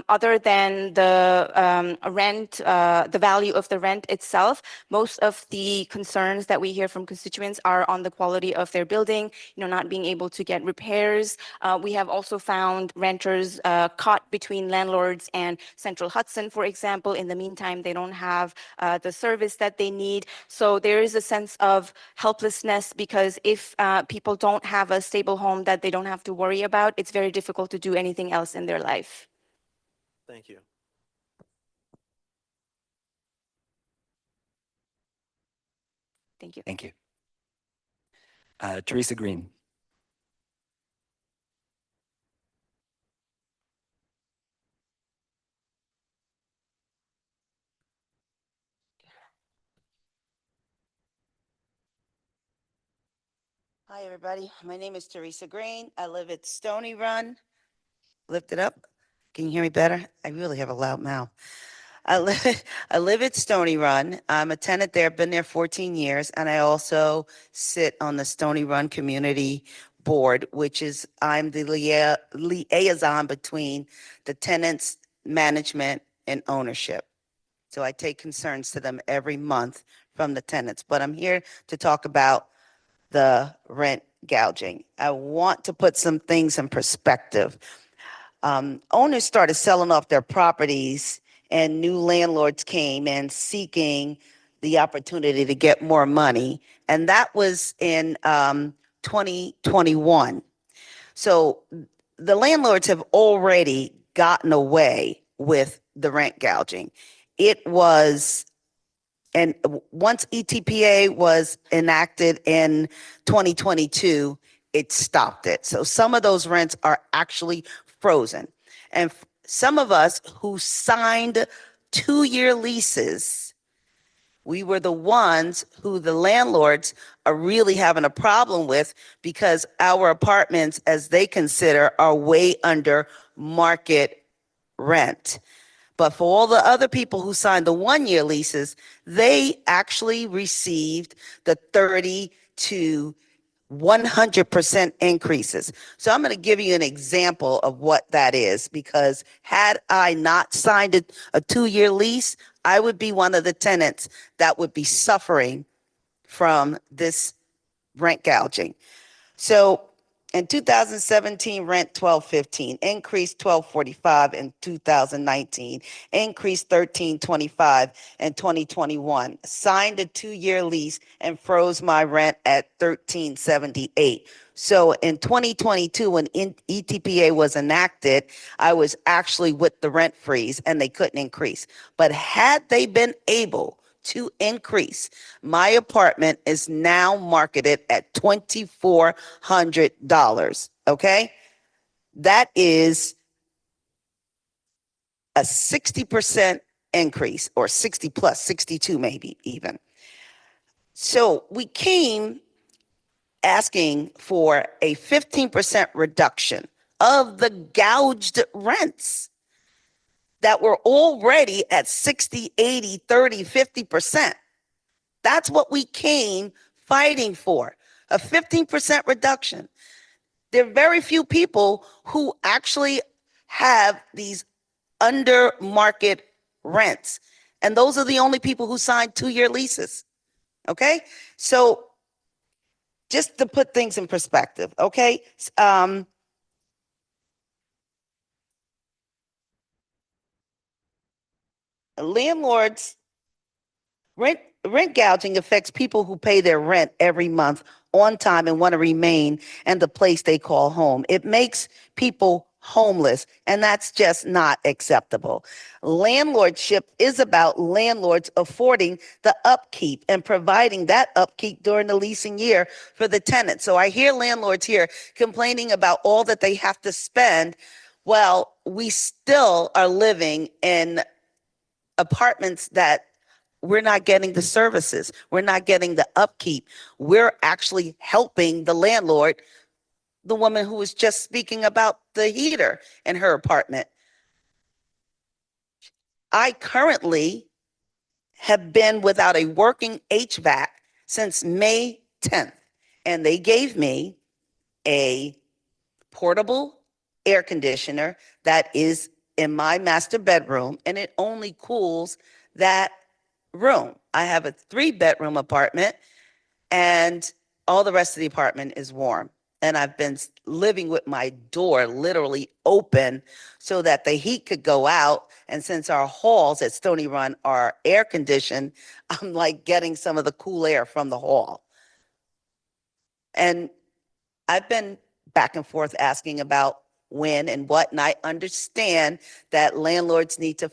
other than the rent, the value of the rent itself, most of the concerns that we hear from constituents are on the quality of their building, not being able to get repairs. We have also found renters caught between landlords and Central Hudson, for example. In the meantime, they don't have the service that they need. So there is a sense of helplessness because if people don't have a stable home that they don't have to worry about, it's very difficult to do anything else in their life. Thank you. Thank you. Thank you. Teresa Green. Hi, everybody. My name is Teresa Green. I live at Stony Run. Lift it up. Can you hear me better? I really have a loud mouth. I live, I live at Stony Run. I'm a tenant there, been there 14 years, and I also sit on the Stony Run Community Board, which is, I'm the liaison between the tenants, management, and ownership. So I take concerns to them every month from the tenants, but I'm here to talk about the rent gouging. I want to put some things in perspective. Owners started selling off their properties and new landlords came in seeking the opportunity to get more money. And that was in 2021. So the landlords have already gotten away with the rent gouging. It was, and once ETPA was enacted in 2022, it stopped it. So some of those rents are actually frozen. And some of us who signed 2-year leases, we were the ones who the landlords are really having a problem with because our apartments, as they consider, are way under market rent. But for all the other people who signed the 1-year leases, they actually received the 30 to 100% increases. So I'm going to give you an example of what that is, because had I not signed a 2-year lease, I would be one of the tenants that would be suffering from this rent gouging. So in 2017, rent 1215, increased 1245 in 2019, increased 1325 in 2021, signed a 2-year lease and froze my rent at 1378. So in 2022, when ETPA was enacted, I was actually with the rent freeze and they couldn't increase. But had they been able to increase, my apartment is now marketed at $2,400. Okay. That is a 60% increase, or 60 plus, 62 maybe even. So we came asking for a 15% reduction of the gouged rents that were already at 60, 80, 30, 50%. That's what we came fighting for, a 15% reduction. There are very few people who actually have these under market rents. And those are the only people who signed 2-year leases. Okay. So just to put things in perspective. Okay. Landlords, rent gouging affects people who pay their rent every month on time and want to remain in the place they call home. It makes people homeless, and that's just not acceptable. Landlordship is about landlords affording the upkeep and providing that upkeep during the leasing year for the tenant. So I hear landlords here complaining about all that they have to spend. Well, we still are living in apartments that we're not getting the services. We're not getting the upkeep. We're actually helping the landlord the woman who was just speaking about the heater in her apartment. I currently have been without a working HVAC since May 10th, and they gave me a portable air conditioner that is in my master bedroom, and it only cools that room. I have a 3-bedroom apartment, and all the rest of the apartment is warm. And I've been living with my door literally open so that the heat could go out. And since our halls at Stony Run are air conditioned, I'm like getting some of the cool air from the hall. And I've been back and forth asking about when and what, and I understand that landlords need to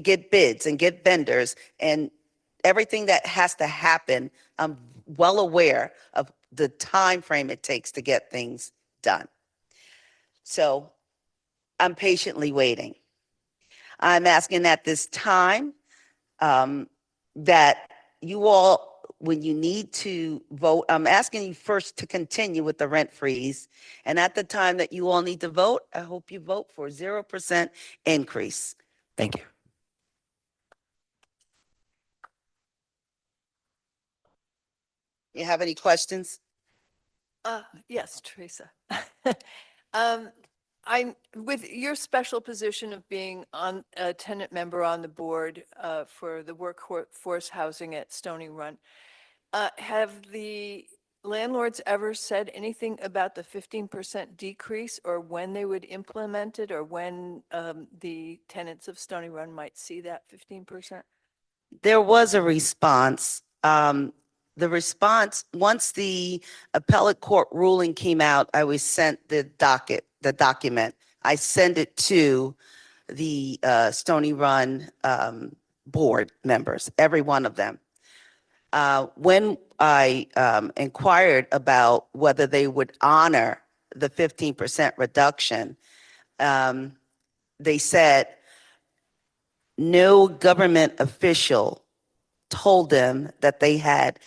get bids and get vendors and everything that has to happen. I'm well aware of the time frame it takes to get things done. So I'm patiently waiting. I'm asking at this time that you all, when you need to vote, I'm asking you first to continue with the rent freeze. And at the time that you all need to vote, I hope you vote for 0% increase. Thank you. You have any questions? Yes, Teresa. I'm with your special position of being on a tenant member on the board for the workforce housing at Stony Run. Have the landlords ever said anything about the 15% decrease or when they would implement it or when the tenants of Stony Run might see that 15%? There was a response. The response, once the appellate court ruling came out, I was sent the document. I sent it to the Stony Run board members, every one of them. When I inquired about whether they would honor the 15% reduction, they said no government official told them that they had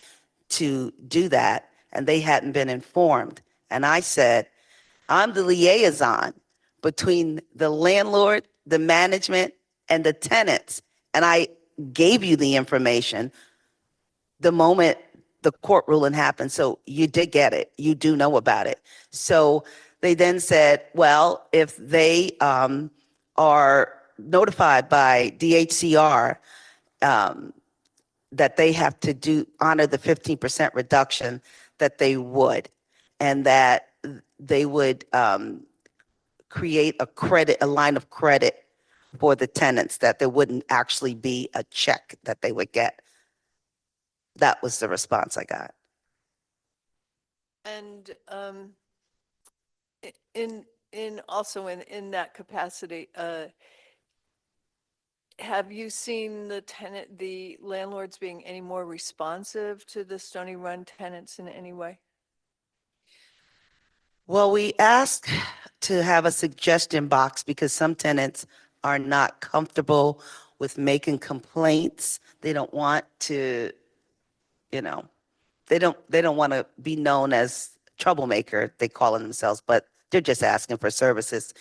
to do that and they hadn't been informed. And I said, I'm the liaison between the landlord, the management, and the tenants. And I gave you the information the moment the court ruling happened. So you did get it. You do know about it. So they then said, well, if they are notified by DHCR that they have to honor the 15% reduction, that they would, and that they would create a line of credit for the tenants, that there wouldn't actually be a check that they would get. That was the response I got. And in that capacity, have you seen the landlords being any more responsive to the Stony Run tenants in any way? Well, we ask to have a suggestion box because some tenants are not comfortable with making complaints. They don't want to, they don't want to be known as troublemaker, they call it themselves, but they're just asking for services.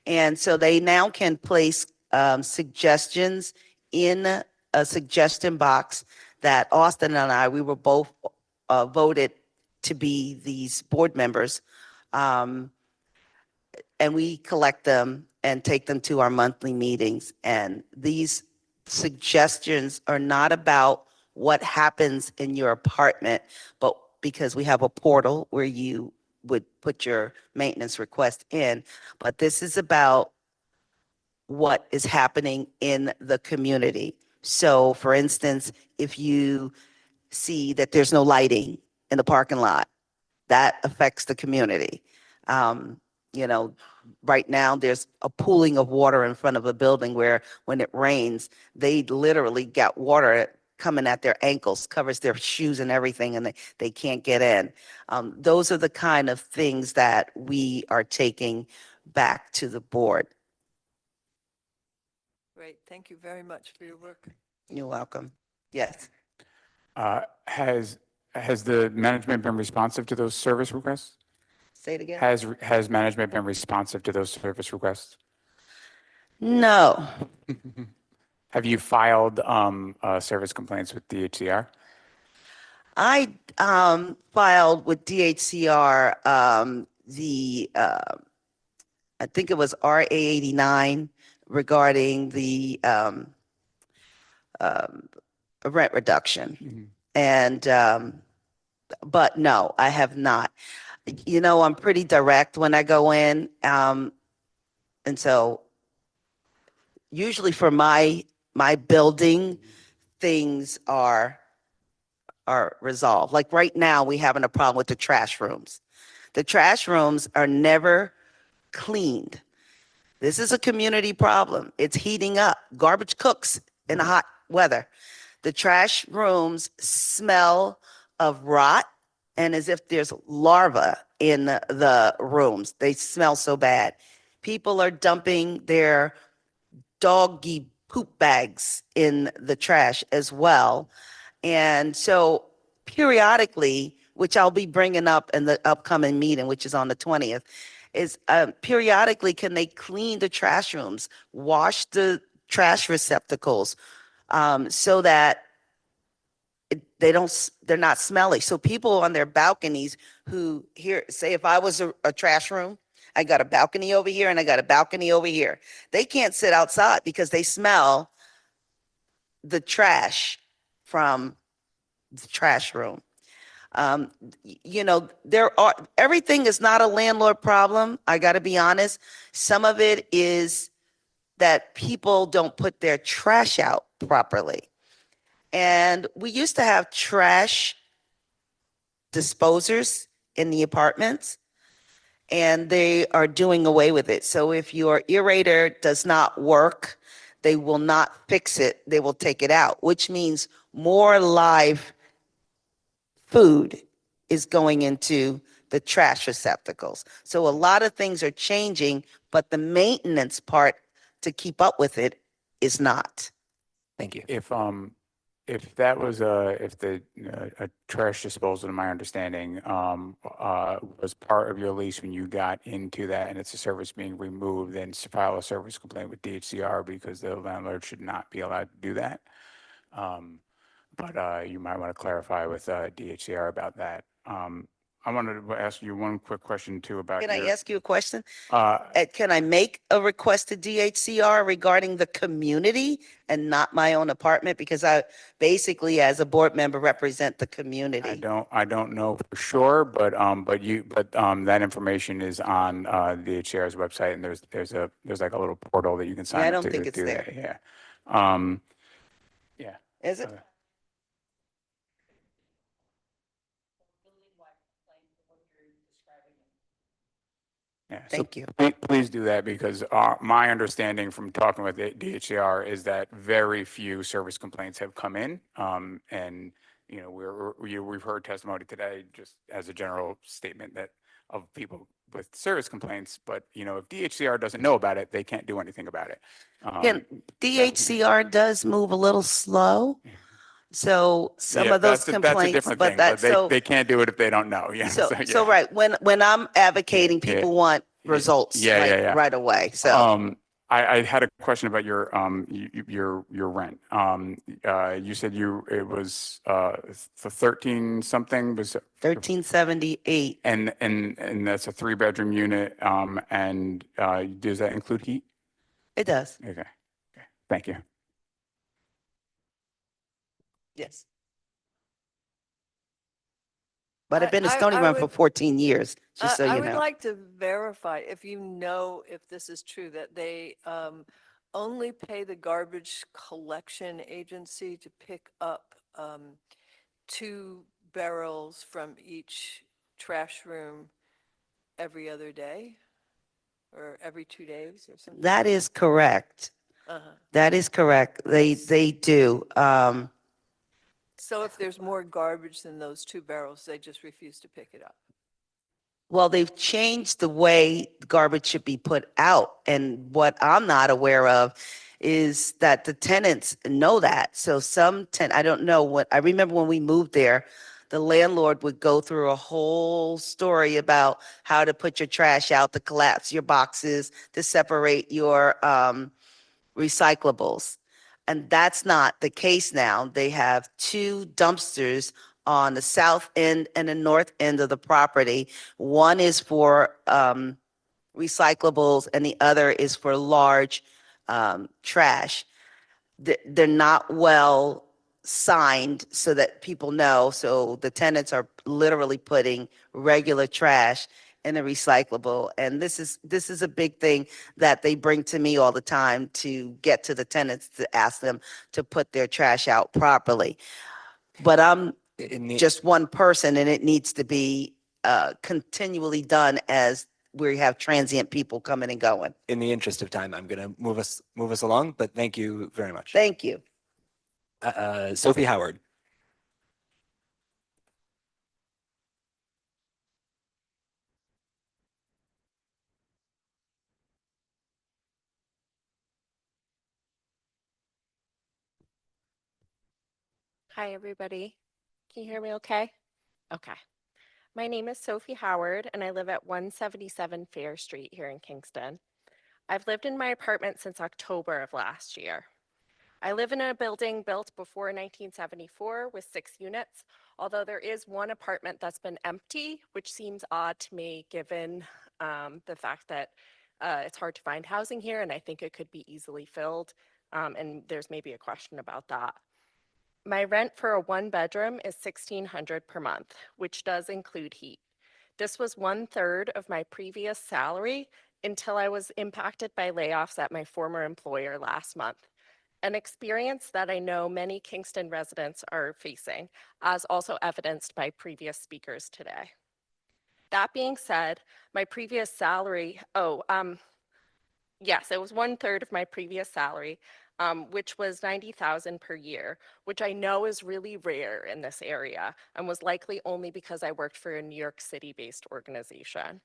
And so they now can place suggestions in a suggestion box that Austin and I, we were both voted to be these board members. And we collect them and take them to our monthly meetings. And these suggestions are not about what happens in your apartment, but because we have a portal where you would put your maintenance request in, but this is about what is happening in the community. So for instance, if you see that there's no lighting in the parking lot, that affects the community. Right now there's a pooling of water in front of a building where when it rains, they literally got water coming at their ankles, covers their shoes and everything, and they can't get in. Those are the kind of things that we are taking back to the board. Great. Thank you very much for your work. You're welcome. Yes. Has the management been responsive to those service requests? Say it again. Has management been responsive to those service requests? No. Have you filed service complaints with DHCR? I filed with DHCR I think it was RA 89 regarding the rent reduction. And but no, I have not. You know, I'm pretty direct when I go in. And so usually for my building, things are resolved. Like right now, we having a problem with the trash rooms. The trash rooms are never cleaned. This is a community problem. It's heating up. Garbage cooks in the hot weather. The trash rooms smell of rot and as if there's larvae in the rooms. They smell so bad. People are dumping their doggy poop bags in the trash as well. And so periodically, which I'll be bringing up in the upcoming meeting, which is on the 20th, is periodically can they clean the trash rooms, wash the trash receptacles so that they're not smelly. So people on their balconies who say if I was a trash room, I got a balcony over here and I got a balcony over here. They can't sit outside because they smell the trash from the trash room. You know, everything is not a landlord problem. I got to be honest. Some of it is that people don't put their trash out properly. And we used to have trash disposers in the apartments, and they are doing away with it. So if your aerator does not work, they will not fix it. They will take it out, which means more live food is going into the trash receptacles. So a lot of things are changing, but the maintenance part to keep up with it is not. Thank you. If that was if the a trash disposal, to my understanding, was part of your lease when you got into that, and it's a service being removed, then file a service complaint with DHCR because the landlord should not be allowed to do that. But you might want to clarify with DHCR about that. I wanted to ask you one quick question too about. Can I ask you a question? Uh, Can I make a request to DHCR regarding the community and not my own apartment? Because I basically, as a board member, represent the community. I don't know for sure, but that information is on DHCR's website, and there's like a little portal that you can sign Yeah, I up don't to think it's do there. that. Yeah. Yeah. Is it? Yeah, Thank you. Please do that because my understanding from talking with the DHCR is that very few service complaints have come in. And, you know, we've heard testimony today just as a general statement that of people with service complaints, but, you know, if DHCR doesn't know about it, they can't do anything about it. DHCR does move a little slow. So some Yeah, of those that's a complaints, different but thing, that's so. they can't do it if they don't know. Yeah. So yeah. right, when I'm advocating, Yeah, people want results yeah. right away. So I had a question about your rent. You said it was for 13 something was 1378. And that's a 3-bedroom unit. And does that include heat? It does. Okay. Thank you. Yes. But I've been in Stony Run for 14 years, just so you know. I would like to verify if you know if this is true, that they only pay the garbage collection agency to pick up 2 barrels from each trash room every other day or every 2 days or something. That is correct. That is correct. They do. So if there's more garbage than those 2 barrels, they just refuse to pick it up. Well, they've changed the way garbage should be put out. And what I'm not aware of is that the tenants know that. So I don't know I remember when we moved there, the landlord would go through a whole story about how to put your trash out, to collapse your boxes, to separate your recyclables. And that's not the case now. They have two dumpsters on the south end and the north end of the property. One is for recyclables and the other is for large trash. They're not well signed so that people know. So the tenants are literally putting regular trash in the recyclable. And this is a big thing that they bring to me all the time to get to the tenants to ask them to put their trash out properly. But I'm just one person and it needs to be continually done as we have transient people coming and going. In the interest of time, I'm going to move us along, but thank you very much. Thank you. Sophie Howard. Hi, everybody. Can you hear me okay? Okay. My name is Sophie Howard, and I live at 177 Fair Street here in Kingston. I've lived in my apartment since October of last year. I live in a building built before 1974 with 6 units, although there is one apartment that's been empty, which seems odd to me given the fact that it's hard to find housing here, and I think it could be easily filled, and there's maybe a question about that. My rent for a 1-bedroom is $1,600 per month, which does include heat. This was 1/3 of my previous salary until I was impacted by layoffs at my former employer last month, an experience that I know many Kingston residents are facing, as also evidenced by previous speakers today. That being said, my previous salary, yes, it was 1/3 of my previous salary, which was $90,000 per year, which I know is really rare in this area and was likely only because I worked for a New York City-based organization.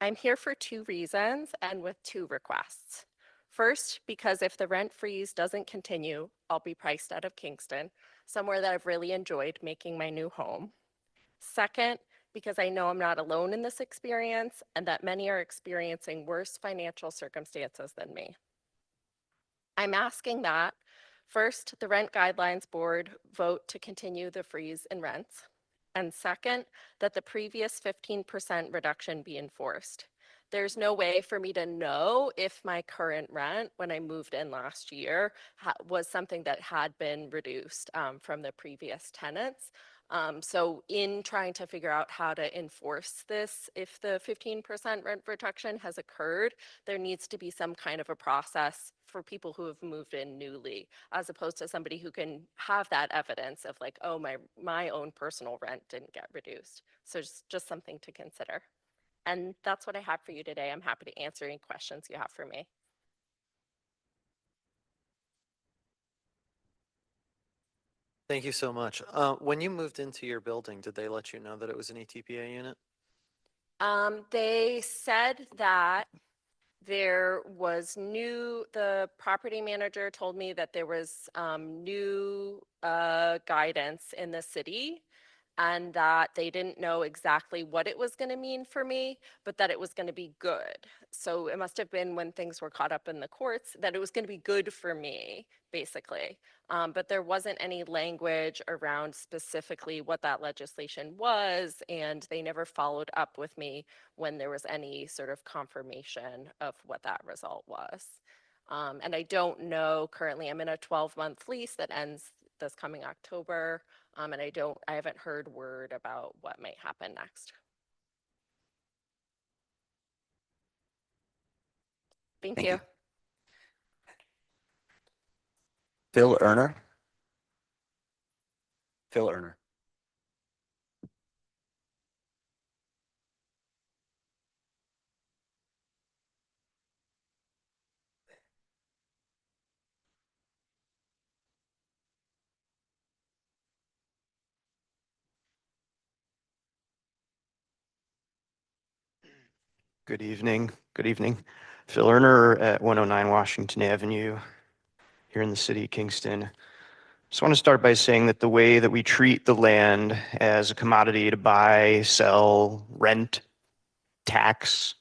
I'm here for 2 reasons and with 2 requests. First, because if the rent freeze doesn't continue, I'll be priced out of Kingston, somewhere that I've really enjoyed making my new home. Second, because I know I'm not alone in this experience and that many are experiencing worse financial circumstances than me. I'm asking that, first, the Rent Guidelines Board vote to continue the freeze in rents, and second, that the previous 15% reduction be enforced. There's no way for me to know if my current rent when I moved in last year was something that had been reduced from the previous tenants. So in trying to figure out how to enforce this, if the 15% rent reduction has occurred, there needs to be some kind of a process for people who have moved in newly, as opposed to somebody who can have that evidence of like, oh, my own personal rent didn't get reduced. So just something to consider. And that's what I have for you today. I'm happy to answer any questions you have for me. Thank you so much. When you moved into your building, did they let you know that it was an ETPA unit? They said that the property manager told me that there was new guidance in the city and that they didn't know exactly what it was going to mean for me, but that it was going to be good. So it must have been when things were caught up in the courts that it was going to be good for me, basically. But there wasn't any language around specifically what that legislation was, and they never followed up with me when there was any sort of confirmation of what that result was. And I don't know, currently I'm in a 12-month lease that ends this coming October, and I haven't heard word about what might happen next. Thank you. Phil Erner. Phil Erner. Good evening. Good evening. Phil Erner at 109 Washington Avenue here in the city of Kingston. So I want to start by saying that the way that we treat the land as a commodity to buy, sell, rent, tax,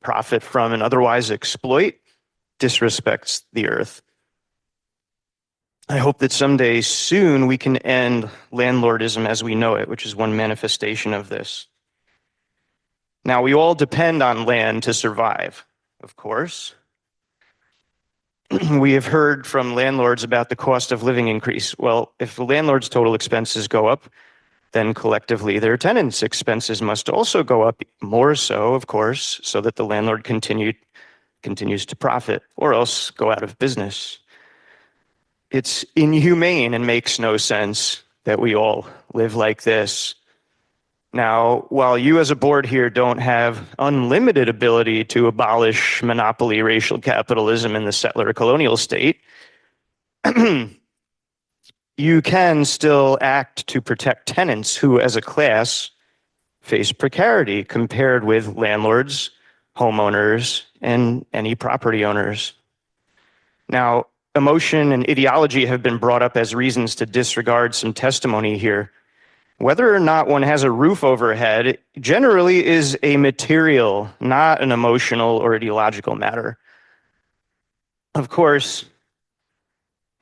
profit from, and otherwise exploit disrespects the earth. I hope that someday soon we can end landlordism as we know it, which is one manifestation of this. Now, we all depend on land to survive, of course. We have heard from landlords about the cost of living increase. Well, if the landlord's total expenses go up, then collectively their tenants' expenses must also go up, more so, of course, so that the landlord continues to profit or else go out of business. It's inhumane and makes no sense that we all live like this. Now, while you as a board here don't have unlimited ability to abolish monopoly racial capitalism in the settler colonial state, you can still act to protect tenants who, as a class, face precarity compared with landlords, homeowners, and any property owners. Now, emotion and ideology have been brought up as reasons to disregard some testimony here. Whether or not one has a roof overhead generally is a material, not an emotional or ideological matter. Of course,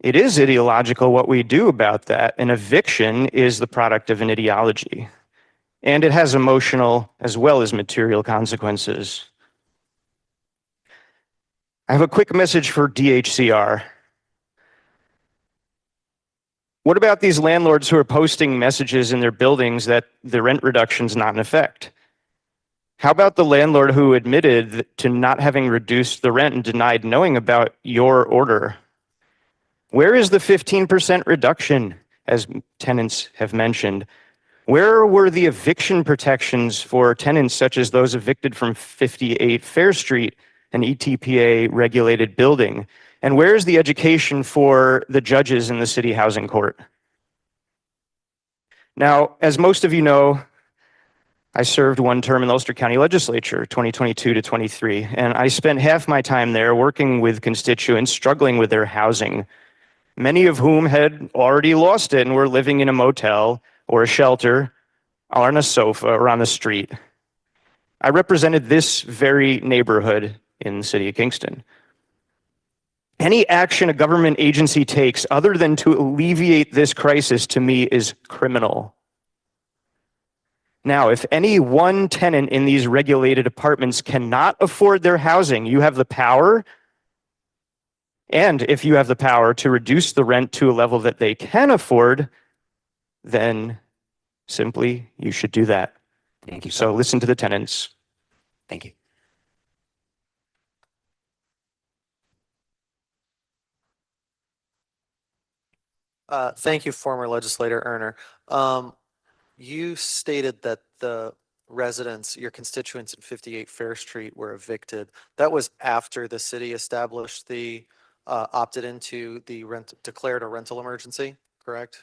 it is ideological what we do about that. An eviction is the product of an ideology, and it has emotional as well as material consequences. I have a quick message for DHCR. What about these landlords who are posting messages in their buildings that the rent reduction's not in effect? How about the landlord who admitted to not having reduced the rent and denied knowing about your order? Where is the 15% reduction, as tenants have mentioned? Where were the eviction protections for tenants such as those evicted from 58 Fair Street, an ETPA regulated building? And where's the education for the judges in the city housing court? Now, as most of you know, I served one term in the Ulster County Legislature, 2022 to 23, and I spent half my time there working with constituents struggling with their housing, many of whom had already lost it and were living in a motel or a shelter or on a sofa or on the street. I represented this very neighborhood in the city of Kingston. Any action a government agency takes other than to alleviate this crisis to me is criminal. Now, if any one tenant in these regulated apartments cannot afford their housing, you have the power, and if you have the power to reduce the rent to a level that they can afford, then simply you should do that. Thank you. So listen to the tenants. Thank you. Thank you, former legislator Erner. You stated that the residents, your constituents in 58 Fair Street were evicted. That was after the city established opted into the declared a rental emergency, correct?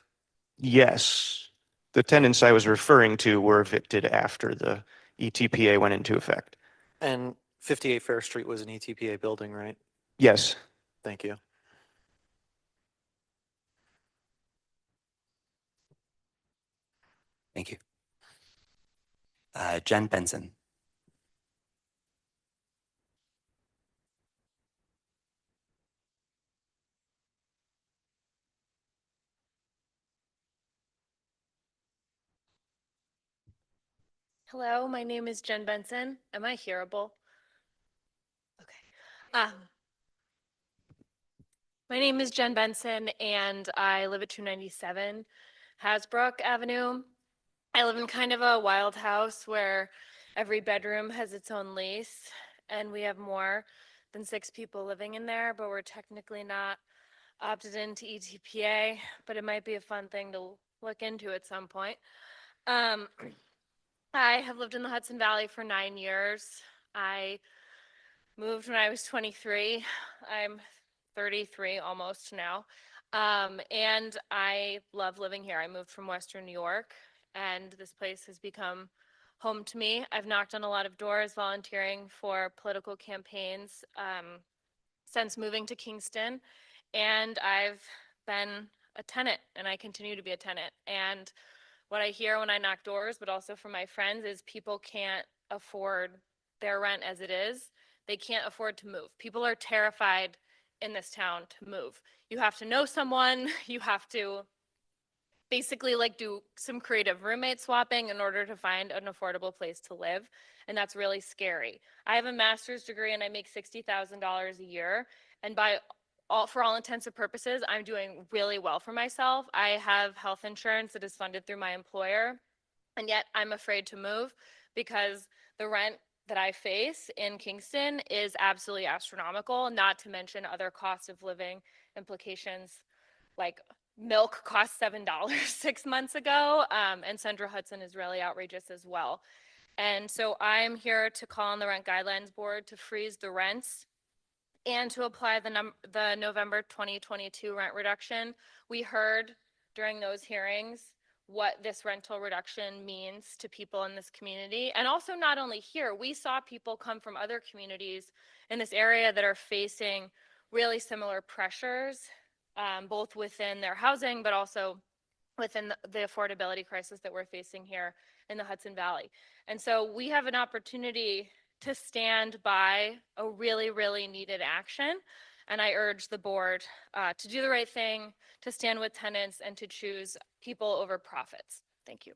Yes, the tenants I was referring to were evicted after the ETPA went into effect. And 58 Fair Street was an ETPA building, right? Yes. Thank you. Thank you. Jen Benson. Hello, my name is Jen Benson. Am I hearable? Okay. My name is Jen Benson and I live at 297 Hasbrook Avenue. I live in kind of a wild house where every bedroom has its own lease and we have more than 6 people living in there, but we're technically not opted into ETPA, but it might be a fun thing to look into at some point. I have lived in the Hudson Valley for 9 years. I moved when I was 23. I'm 33 almost now. And I love living here. I moved from Western New York, and this place has become home to me. I've knocked on a lot of doors volunteering for political campaigns since moving to Kingston, and I've been a tenant and I continue to be a tenant. And what I hear when I knock doors, but also from my friends, is people can't afford their rent as it is. They can't afford to move. People are terrified in this town to move. You have to know someone, you have to basically like do some creative roommate swapping in order to find an affordable place to live. And that's really scary. I have a master's degree and I make $60,000 a year. And for all intents and purposes, I'm doing really well for myself. I have health insurance that is funded through my employer. And yet I'm afraid to move because the rent that I face in Kingston is absolutely astronomical, not to mention other cost of living implications, like milk cost $7 6 months ago, and Central Hudson is really outrageous as well. And so I'm here to call on the Rent Guidelines Board to freeze the rents and to apply the November 2022 rent reduction. We heard during those hearings what this rental reduction means to people in this community. And also not only here, we saw people come from other communities in this area that are facing really similar pressures, both within their housing, but also within the affordability crisis that we're facing here in the Hudson Valley. And so we have an opportunity to stand by a really, really needed action. And I urge the board to do the right thing, to stand with tenants, and to choose people over profits. Thank you.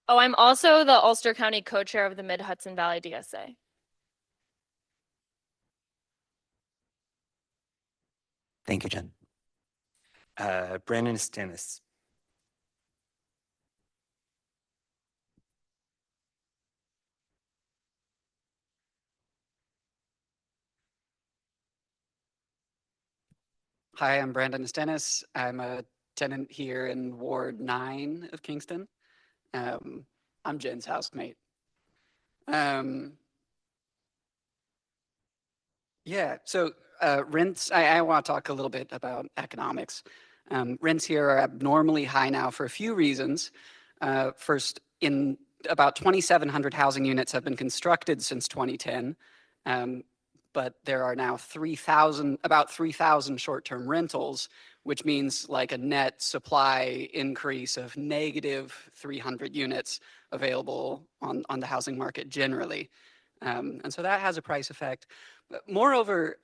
Oh, I'm also the Ulster County co-chair of the Mid-Hudson Valley DSA. Thank you, Jen. Brandon Stennis. Hi, I'm Brandon Stennis. I'm a tenant here in Ward 9 of Kingston. I'm Jen's housemate. Yeah, so rents, I want to talk a little bit about economics. Rents here are abnormally high now for a few reasons. First, in about 2,700 housing units have been constructed since 2010. But there are now about 3,000 short-term rentals, which means like a net supply increase of negative 300 units available on the housing market generally. And so that has a price effect. But moreover,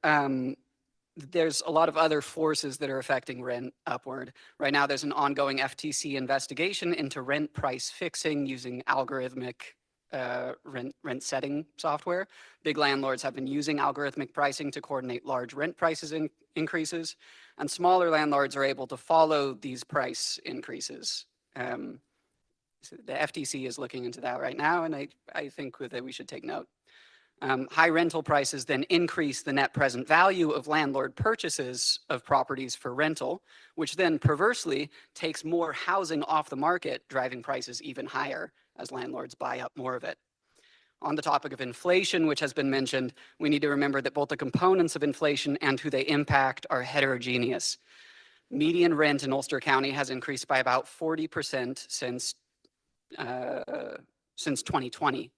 there's a lot of other forces that are affecting rent upward. Right now, there's an ongoing FTC investigation into rent price fixing using algorithmic rent setting software. Big landlords have been using algorithmic pricing to coordinate large rent prices increases, and smaller landlords are able to follow these price increases. So the FTC is looking into that right now, and I think that we should take note. High rental prices then increase the net present value of landlord purchases of properties for rental, which then perversely takes more housing off the market, driving prices even higher as landlords buy up more of it. On the topic of inflation, which has been mentioned, we need to remember that both the components of inflation and who they impact are heterogeneous. Median rent in Ulster County has increased by about 40% since 2020.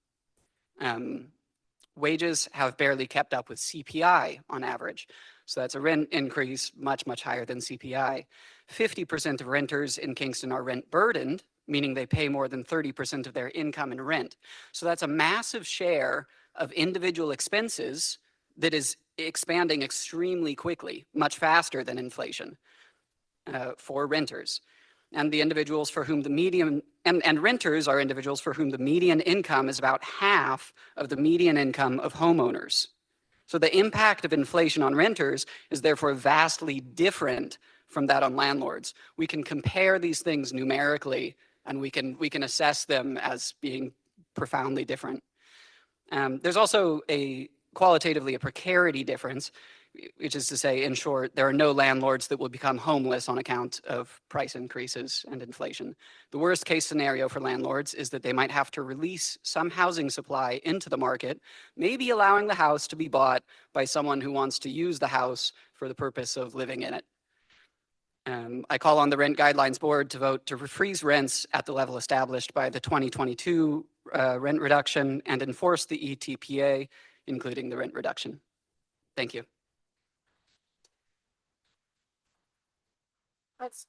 Wages have barely kept up with CPI on average. So that's a rent increase much, much higher than CPI. 50% of renters in Kingston are rent burdened, meaning they pay more than 30% of their income in rent. So that's a massive share of individual expenses that is expanding extremely quickly, much faster than inflation for renters. And the individuals for whom the median, and renters are individuals for whom the median income is about half of the median income of homeowners. So the impact of inflation on renters is therefore vastly different from that on landlords. We can compare these things numerically, and we can assess them as being profoundly different. There's also qualitatively a precarity difference, which is to say, in short, there are no landlords that will become homeless on account of price increases and inflation. The worst case scenario for landlords is that they might have to release some housing supply into the market, maybe allowing the house to be bought by someone who wants to use the house for the purpose of living in it. I call on the Rent Guidelines Board to vote to freeze rents at the level established by the 2022 rent reduction and enforce the ETPA, including the rent reduction. Thank you. That's,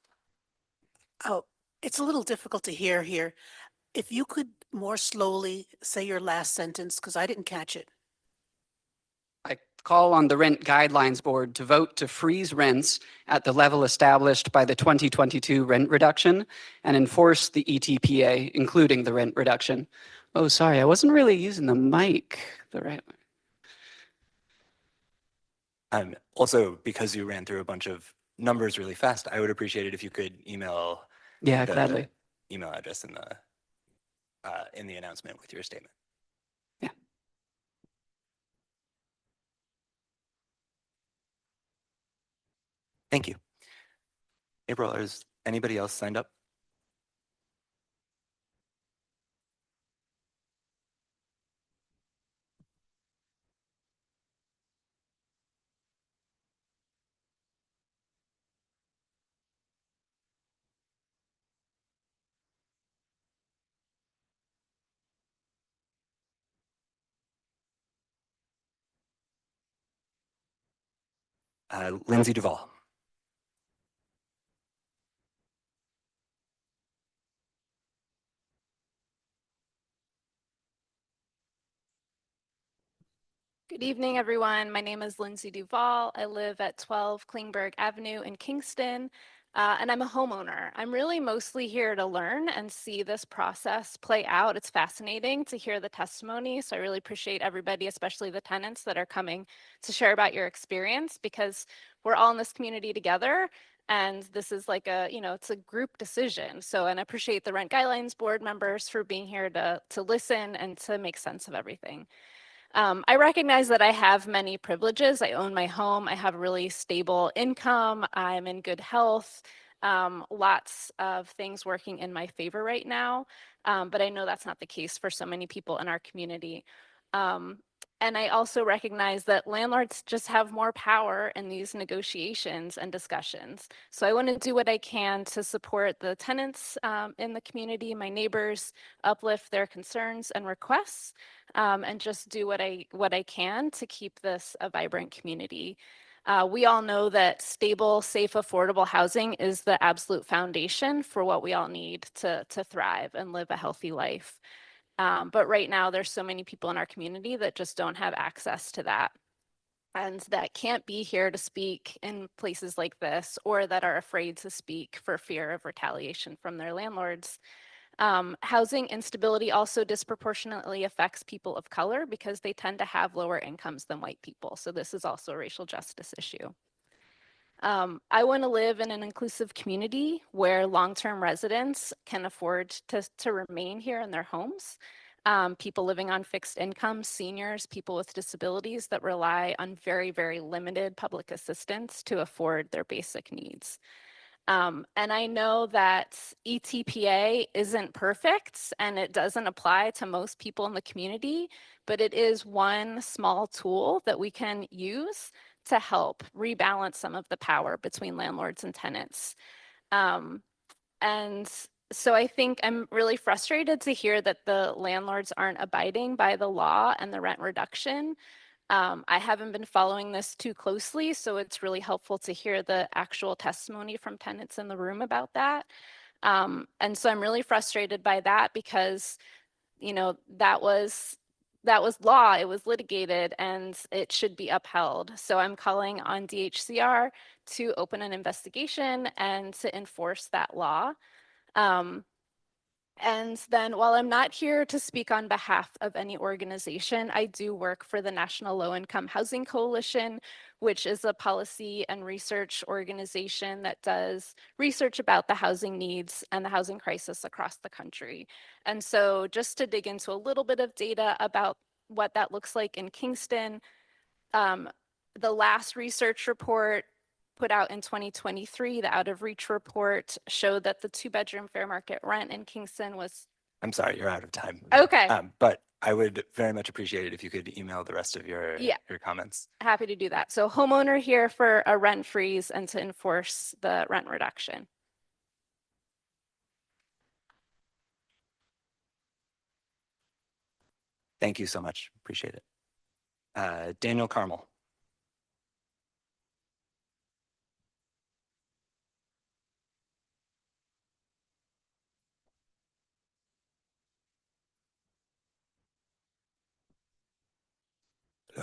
oh, it's a little difficult to hear here. If you could more slowly say your last sentence, because I didn't catch it. I call on the Rent Guidelines Board to vote to freeze rents at the level established by the 2022 rent reduction and enforce the ETPA, including the rent reduction. Oh, sorry, I wasn't really using the mic the right way. Also, because you ran through a bunch of numbers really fast, I would appreciate it if you could email Yeah, the gladly. email address in the announcement with your statement. Yeah. Thank you. April, is anybody else signed up? Lindsay Duvall. Good evening, everyone. My name is Lindsay Duvall. I live at 12 Klingberg Avenue in Kingston, and I'm a homeowner. I'm really mostly here to learn and see this process play out. It's fascinating to hear the testimony, so I really appreciate everybody, especially the tenants that are coming to share about your experience, because we're all in this community together, and this is like it's a group decision. So, and I appreciate the Rent Guidelines Board members for being here to listen and to make sense of everything. I recognize that I have many privileges. I own my home. I have really stable income. I'm in good health. Lots of things working in my favor right now. But I know that's not the case for so many people in our community. And I also recognize that landlords just have more power in these negotiations and discussions. So I want to do what I can to support the tenants in the community, my neighbors, uplift their concerns and requests, and just do what I can to keep this a vibrant community. We all know that stable, safe, affordable housing is the absolute foundation for what we all need to thrive and live a healthy life. But right now, there's so many people in our community that just don't have access to that and that can't be here to speak in places like this, or that are afraid to speak for fear of retaliation from their landlords. Housing instability also disproportionately affects people of color because they tend to have lower incomes than white people. So this is also a racial justice issue. I want to live in an inclusive community where long-term residents can afford to remain here in their homes. People living on fixed incomes, seniors, people with disabilities that rely on very, very limited public assistance to afford their basic needs. And I know that ETPA isn't perfect and it doesn't apply to most people in the community, but it is one small tool that we can use to help rebalance some of the power between landlords and tenants. And so I think I'm really frustrated to hear that the landlords aren't abiding by the law and the rent reduction. I haven't been following this too closely, so it's really helpful to hear the actual testimony from tenants in the room about that. And so I'm really frustrated by that because, that was law, it was litigated, and it should be upheld. So I'm calling on DHCR to open an investigation and to enforce that law. And then while I'm not here to speak on behalf of any organization, I do work for the National Low Income Housing Coalition, which is a policy and research organization that does research about the housing needs and the housing crisis across the country. And so just to dig into a little bit of data about what that looks like in Kingston, the last research report put out in 2023, the Out of Reach report, showed that the 2-bedroom fair market rent in Kingston was... I'm sorry, you're out of time. Okay. But I would very much appreciate it if you could email the rest of your comments. Happy to do that. So homeowner here for a rent freeze and to enforce the rent reduction. Thank you so much. Appreciate it. Daniel Carmel.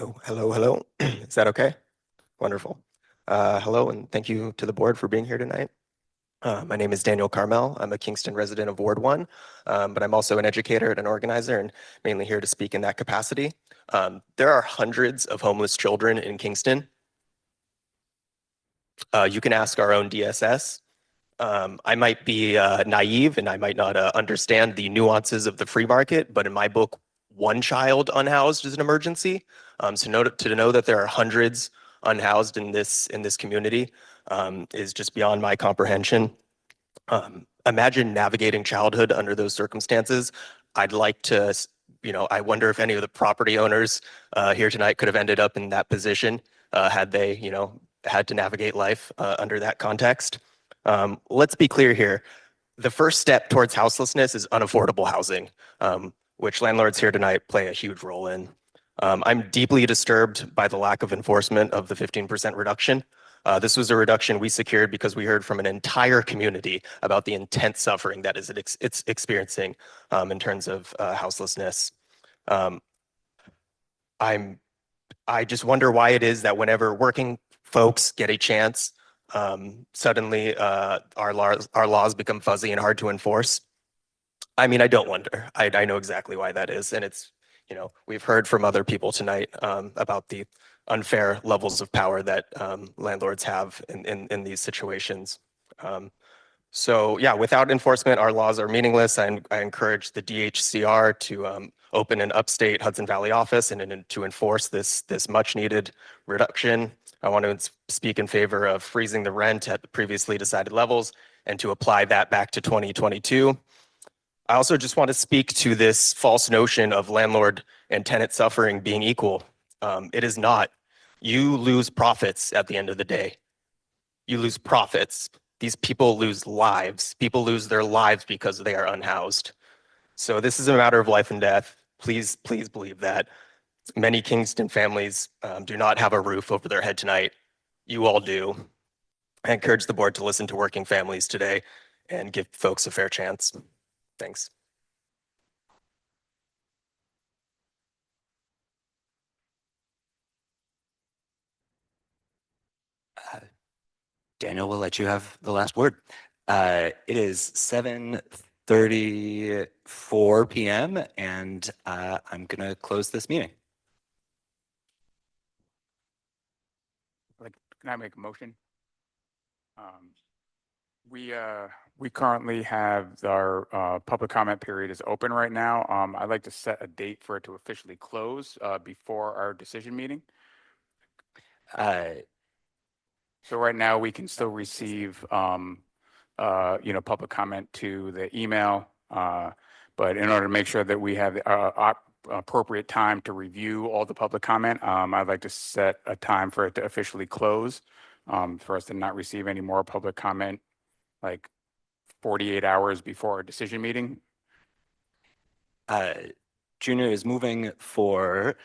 Oh, hello, hello. Is that okay? Wonderful. Hello, and thank you to the board for being here tonight. My name is Daniel Carmel. I'm a Kingston resident of Ward 1, but I'm also an educator and an organizer and mainly here to speak in that capacity. There are hundreds of homeless children in Kingston. You can ask our own DSS. I might be naive and I might not understand the nuances of the free market, but in my book, one child unhoused is an emergency. So to know that there are hundreds unhoused in this community is just beyond my comprehension. Imagine navigating childhood under those circumstances. I'd like to, I wonder if any of the property owners here tonight could have ended up in that position had they, had to navigate life under that context. Let's be clear here. The first step towards houselessness is unaffordable housing, which landlords here tonight play a huge role in. I'm deeply disturbed by the lack of enforcement of the 15% reduction. This was a reduction we secured because we heard from an entire community about the intense suffering that it's experiencing in terms of houselessness. I just wonder why it is that whenever working folks get a chance, suddenly our laws become fuzzy and hard to enforce. I mean, I don't wonder. I know exactly why that is, and it's, we've heard from other people tonight about the unfair levels of power that landlords have in these situations. So yeah, without enforcement, our laws are meaningless. I encourage the DHCR to open an upstate Hudson Valley office and to enforce this much needed reduction. I want to speak in favor of freezing the rent at the previously decided levels and to apply that back to 2022. I also just want to speak to this false notion of landlord and tenant suffering being equal. It is not. You lose profits at the end of the day. You lose profits. These people lose lives. People lose their lives because they are unhoused. So this is a matter of life and death. Please, please believe that. Many Kingston families do not have a roof over their head tonight. You all do. I encourage the board to listen to working families today and give folks a fair chance. Thanks. Daniel will let you have the last word. It is 7:34 p.m. and I'm going to close this meeting. Can I make a motion? We currently have our public comment period is open right now. I'd like to set a date for it to officially close before our decision meeting. So right now we can still receive, public comment to the email, but in order to make sure that we have the appropriate time to review all the public comment, I'd like to set a time for it to officially close, for us to not receive any more public comment, like 48 hours before our decision meeting. Junior is moving for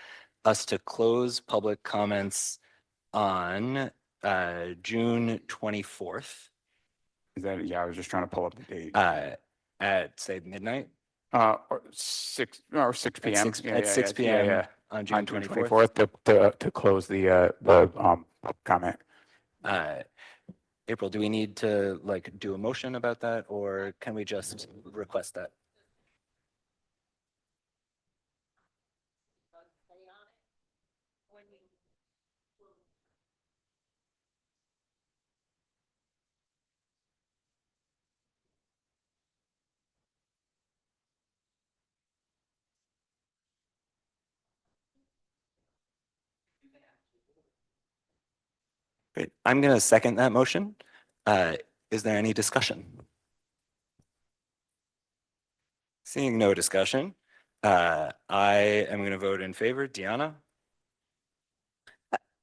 us to close public comments on June 24th. Is that, yeah, I was just trying to pull up the date. At say midnight? Or 6 p.m. At 6 p.m. on June 24th to close the comment. April, do we need to do a motion about that, or can we just request that? Great. I'm going to second that motion. Is there any discussion? Seeing no discussion, I am going to vote in favor. Deanna?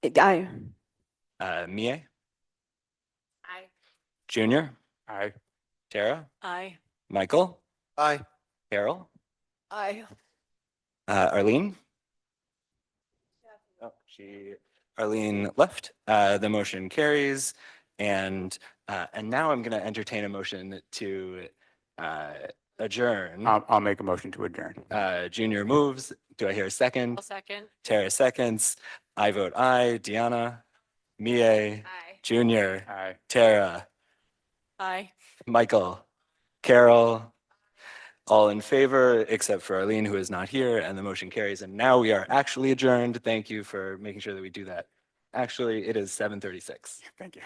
Aye. Mie? Aye. Junior? Aye. Tara? Aye. Michael? Aye. Carol? Aye. Arlene? Oh, Arlene left. The motion carries. And now I'm going to entertain a motion to adjourn. I'll make a motion to adjourn. Junior moves. Do I hear a second? I'll second. Tara seconds. I vote aye. Deanna? Mie? Aye. Junior? Aye. Tara? Aye. Michael? Carol? All in favor, except for Arlene, who is not here, and the motion carries. And now we are actually adjourned. Thank you for making sure that we do that. Actually, it is 7:36. Thank you.